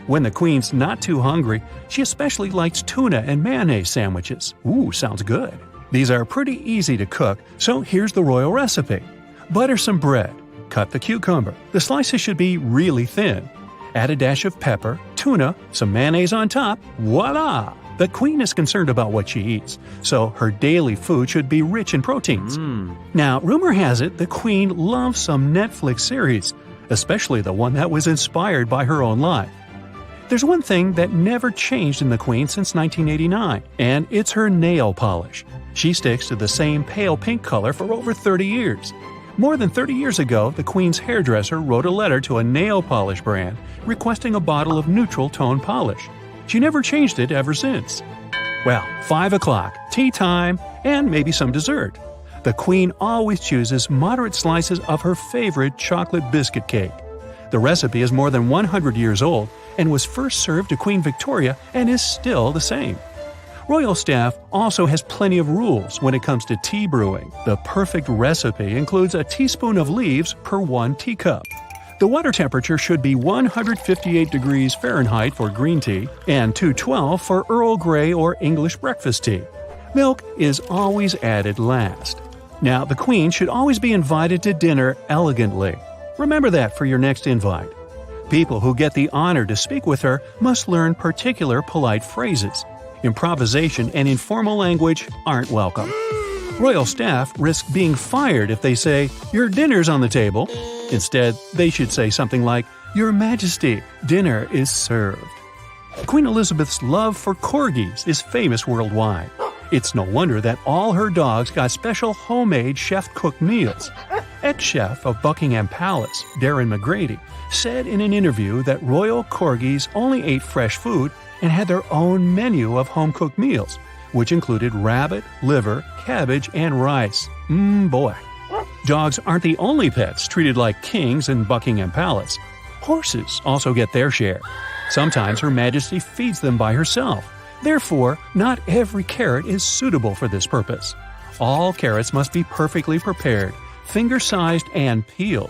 When the Queen's not too hungry, she especially likes tuna and mayonnaise sandwiches. Ooh, sounds good. These are pretty easy to cook, so here's the royal recipe. Butter some bread. Cut the cucumber. The slices should be really thin. Add a dash of pepper, tuna, some mayonnaise on top. Voila! The Queen is concerned about what she eats, so her daily food should be rich in proteins. Now, rumor has it the Queen loves some Netflix series, especially the one that was inspired by her own life. There's one thing that never changed in the Queen since 1989, and it's her nail polish. She sticks to the same pale pink color for over 30 years. More than 30 years ago, the Queen's hairdresser wrote a letter to a nail polish brand requesting a bottle of neutral tone polish. She never changed it ever since. Well, 5 o'clock, tea time, and maybe some dessert. The Queen always chooses moderate slices of her favorite chocolate biscuit cake. The recipe is more than 100 years old and was first served to Queen Victoria and is still the same. Royal staff also has plenty of rules when it comes to tea brewing. The perfect recipe includes a teaspoon of leaves per 1 teacup. The water temperature should be 158 degrees Fahrenheit for green tea and 212 for Earl Grey or English breakfast tea. Milk is always added last. Now, the Queen should always be invited to dinner elegantly. Remember that for your next invite. People who get the honor to speak with her must learn particular polite phrases. Improvisation and informal language aren't welcome. Royal staff risk being fired if they say, "Your dinner's on the table." Instead, they should say something like, "Your Majesty, dinner is served." Queen Elizabeth's love for corgis is famous worldwide. It's no wonder that all her dogs got special homemade chef-cooked meals. Ex-chef of Buckingham Palace, Darren McGrady, said in an interview that royal corgis only ate fresh food and had their own menu of home-cooked meals, which included rabbit, liver, cabbage, and rice. Boy. Dogs aren't the only pets treated like kings in Buckingham Palace. Horses also get their share. Sometimes Her Majesty feeds them by herself. Therefore, not every carrot is suitable for this purpose. All carrots must be perfectly prepared, finger-sized, and peeled.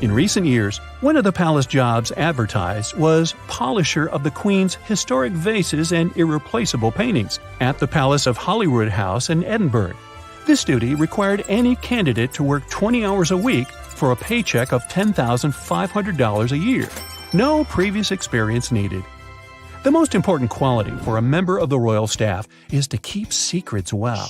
In recent years, one of the palace jobs advertised was polisher of the Queen's historic vases and irreplaceable paintings at the Palace of Holyrood House in Edinburgh. This duty required any candidate to work 20 hours a week for a paycheck of $10,500 a year. No previous experience needed. The most important quality for a member of the royal staff is to keep secrets well.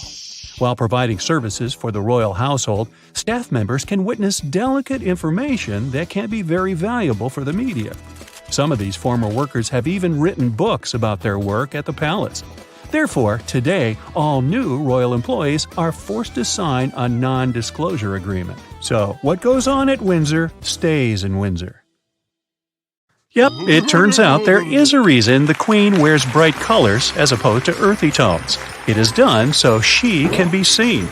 While providing services for the royal household, staff members can witness delicate information that can be very valuable for the media. Some of these former workers have even written books about their work at the palace. Therefore, today, all new royal employees are forced to sign a non-disclosure agreement. So, what goes on at Windsor stays in Windsor. Yep, it turns out there is a reason the Queen wears bright colors as opposed to earthy tones. It is done so she can be seen.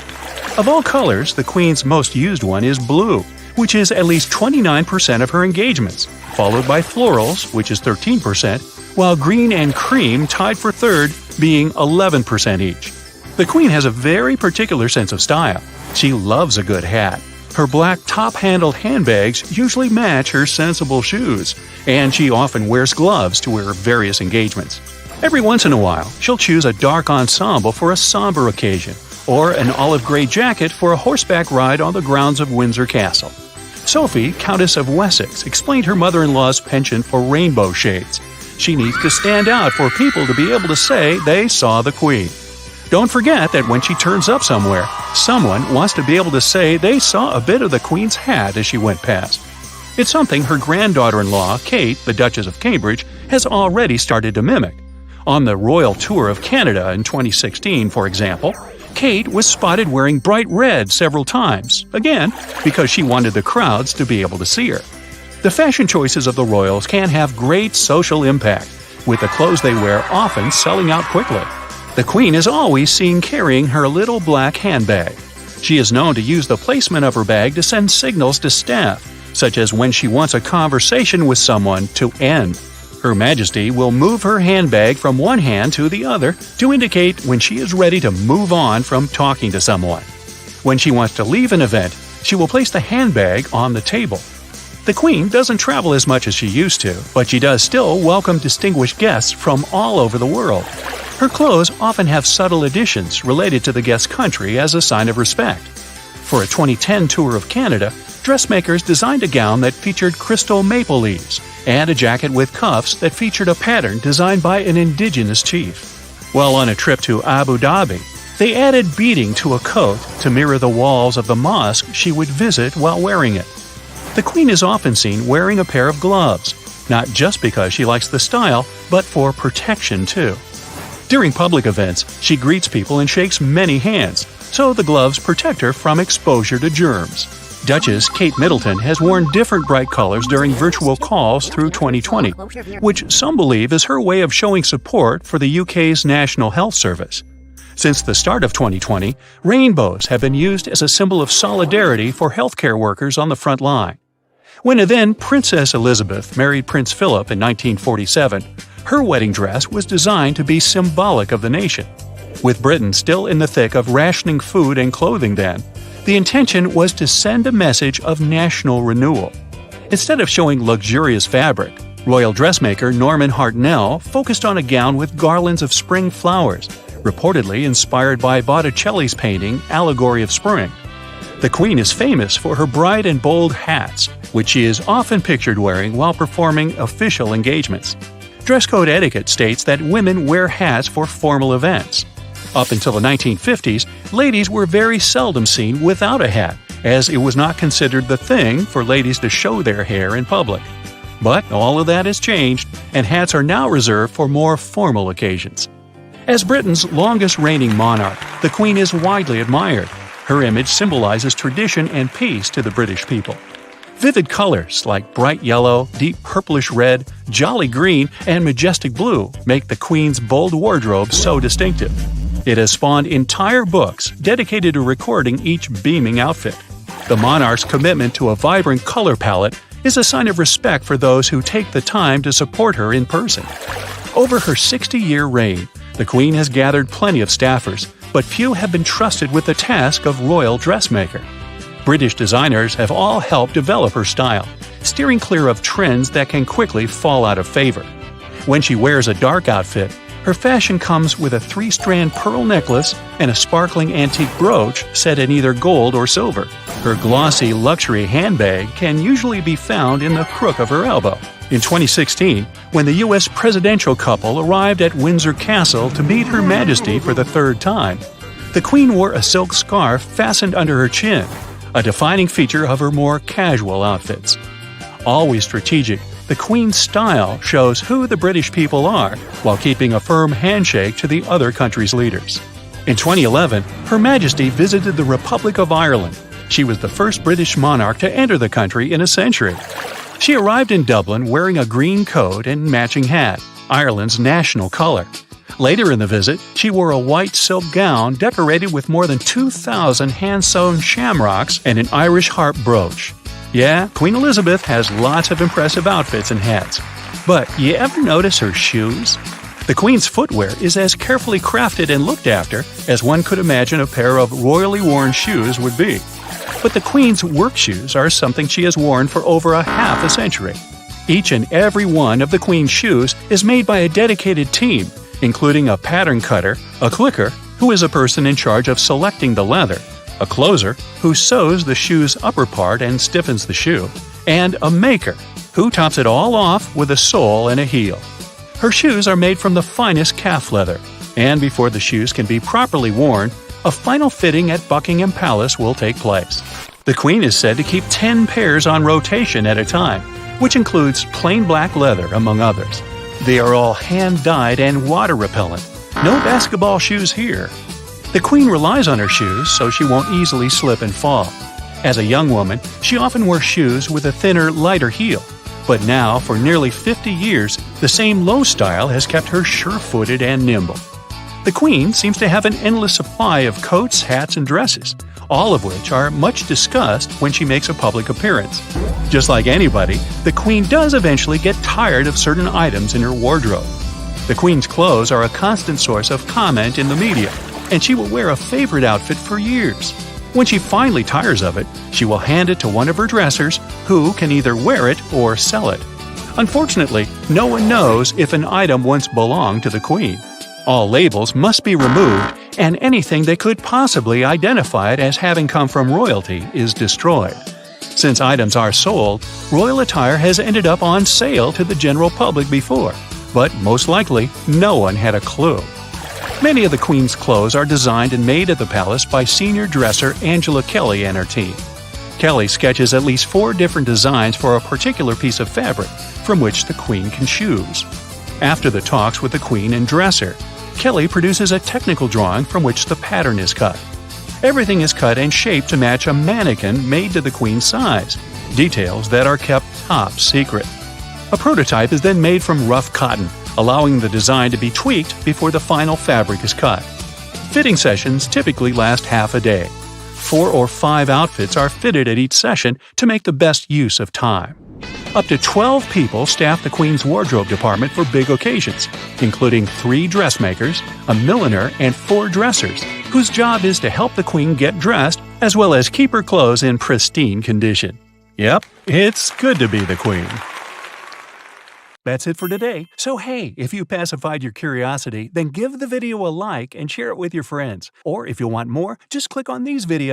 Of all colors, the Queen's most used one is blue, which is at least 29% of her engagements, followed by florals, which is 13%, while green and cream tied for third, being 11% each. The Queen has a very particular sense of style. She loves a good hat. Her black top-handled handbags usually match her sensible shoes, and she often wears gloves to her various engagements. Every once in a while, she'll choose a dark ensemble for a somber occasion, or an olive gray jacket for a horseback ride on the grounds of Windsor Castle. Sophie, Countess of Wessex, explained her mother-in-law's penchant for rainbow shades. She needs to stand out for people to be able to say they saw the Queen. Don't forget that when she turns up somewhere, someone wants to be able to say they saw a bit of the Queen's hat as she went past. It's something her granddaughter-in-law, Kate, the Duchess of Cambridge, has already started to mimic. On the royal tour of Canada in 2016, for example, Kate was spotted wearing bright red several times, again, because she wanted the crowds to be able to see her. The fashion choices of the royals can have great social impact, with the clothes they wear often selling out quickly. The Queen is always seen carrying her little black handbag. She is known to use the placement of her bag to send signals to staff, such as when she wants a conversation with someone to end. Her Majesty will move her handbag from one hand to the other to indicate when she is ready to move on from talking to someone. When she wants to leave an event, she will place the handbag on the table. The Queen doesn't travel as much as she used to, but she does still welcome distinguished guests from all over the world. Her clothes often have subtle additions related to the guest's country as a sign of respect. For a 2010 tour of Canada, dressmakers designed a gown that featured crystal maple leaves and a jacket with cuffs that featured a pattern designed by an indigenous chief. While on a trip to Abu Dhabi, they added beading to a coat to mirror the walls of the mosque she would visit while wearing it. The Queen is often seen wearing a pair of gloves, not just because she likes the style, but for protection too. During public events, she greets people and shakes many hands, so the gloves protect her from exposure to germs. Duchess Kate Middleton has worn different bright colors during virtual calls through 2020, which some believe is her way of showing support for the UK's National Health Service. Since the start of 2020, rainbows have been used as a symbol of solidarity for healthcare workers on the front line. When then Princess Elizabeth married Prince Philip in 1947, her wedding dress was designed to be symbolic of the nation. With Britain still in the thick of rationing food and clothing then, the intention was to send a message of national renewal. Instead of showing luxurious fabric, royal dressmaker Norman Hartnell focused on a gown with garlands of spring flowers, reportedly inspired by Botticelli's painting Allegory of Spring. The Queen is famous for her bright and bold hats, which she is often pictured wearing while performing official engagements. Dress code etiquette states that women wear hats for formal events. Up until the 1950s, ladies were very seldom seen without a hat, as it was not considered the thing for ladies to show their hair in public. But all of that has changed, and hats are now reserved for more formal occasions. As Britain's longest reigning monarch, the Queen is widely admired. Her image symbolizes tradition and peace to the British people. Vivid colors like bright yellow, deep purplish red, jolly green, and majestic blue make the Queen's bold wardrobe so distinctive. It has spawned entire books dedicated to recording each beaming outfit. The monarch's commitment to a vibrant color palette is a sign of respect for those who take the time to support her in person. Over her 60-year reign, the Queen has gathered plenty of staffers, but few have been trusted with the task of royal dressmaker. British designers have all helped develop her style, steering clear of trends that can quickly fall out of favor. When she wears a dark outfit, her fashion comes with a 3-strand pearl necklace and a sparkling antique brooch set in either gold or silver. Her glossy luxury handbag can usually be found in the crook of her elbow. In 2016, when the U.S. presidential couple arrived at Windsor Castle to meet Her Majesty for the third time, the Queen wore a silk scarf fastened under her chin, a defining feature of her more casual outfits. Always strategic, the Queen's style shows who the British people are, while keeping a firm handshake to the other country's leaders. In 2011, Her Majesty visited the Republic of Ireland. She was the first British monarch to enter the country in a century. She arrived in Dublin wearing a green coat and matching hat, Ireland's national color. Later in the visit, she wore a white silk gown decorated with more than 2,000 hand-sewn shamrocks and an Irish harp brooch. Yeah, Queen Elizabeth has lots of impressive outfits and hats. But you ever notice her shoes? The Queen's footwear is as carefully crafted and looked after as one could imagine a pair of royally worn shoes would be. But the Queen's work shoes are something she has worn for over a half a century. Each and every one of the Queen's shoes is made by a dedicated team, including a pattern cutter, a clicker, who is a person in charge of selecting the leather, a closer, who sews the shoe's upper part and stiffens the shoe, and a maker, who tops it all off with a sole and a heel. Her shoes are made from the finest calf leather, and before the shoes can be properly worn, a final fitting at Buckingham Palace will take place. The Queen is said to keep 10 pairs on rotation at a time, which includes plain black leather, among others. They are all hand-dyed and water-repellent. No basketball shoes here. The Queen relies on her shoes so she won't easily slip and fall. As a young woman, she often wore shoes with a thinner, lighter heel. But now, for nearly 50 years, the same low style has kept her sure-footed and nimble. The Queen seems to have an endless supply of coats, hats, and dresses, all of which are much discussed when she makes a public appearance. Just like anybody, the Queen does eventually get tired of certain items in her wardrobe. The Queen's clothes are a constant source of comment in the media, and she will wear a favorite outfit for years. When she finally tires of it, she will hand it to one of her dressers, who can either wear it or sell it. Unfortunately, no one knows if an item once belonged to the Queen. All labels must be removed, and anything that could possibly identify it as having come from royalty is destroyed. Since items are sold, royal attire has ended up on sale to the general public before, but most likely no one had a clue. Many of the Queen's clothes are designed and made at the palace by senior dresser Angela Kelly and her team. Kelly sketches at least 4 different designs for a particular piece of fabric from which the Queen can choose. After the talks with the Queen and dresser, Kelly produces a technical drawing from which the pattern is cut. Everything is cut and shaped to match a mannequin made to the Queen's size, details that are kept top secret. A prototype is then made from rough cotton, allowing the design to be tweaked before the final fabric is cut. Fitting sessions typically last half a day. 4 or 5 outfits are fitted at each session to make the best use of time. Up to 12 people staff the Queen's wardrobe department for big occasions, including 3 dressmakers, a milliner, and 4 dressers, whose job is to help the Queen get dressed as well as keep her clothes in pristine condition. Yep, it's good to be the Queen. That's it for today. So hey, if you pacified your curiosity, then give the video a like and share it with your friends. Or if you want more, just click on these videos.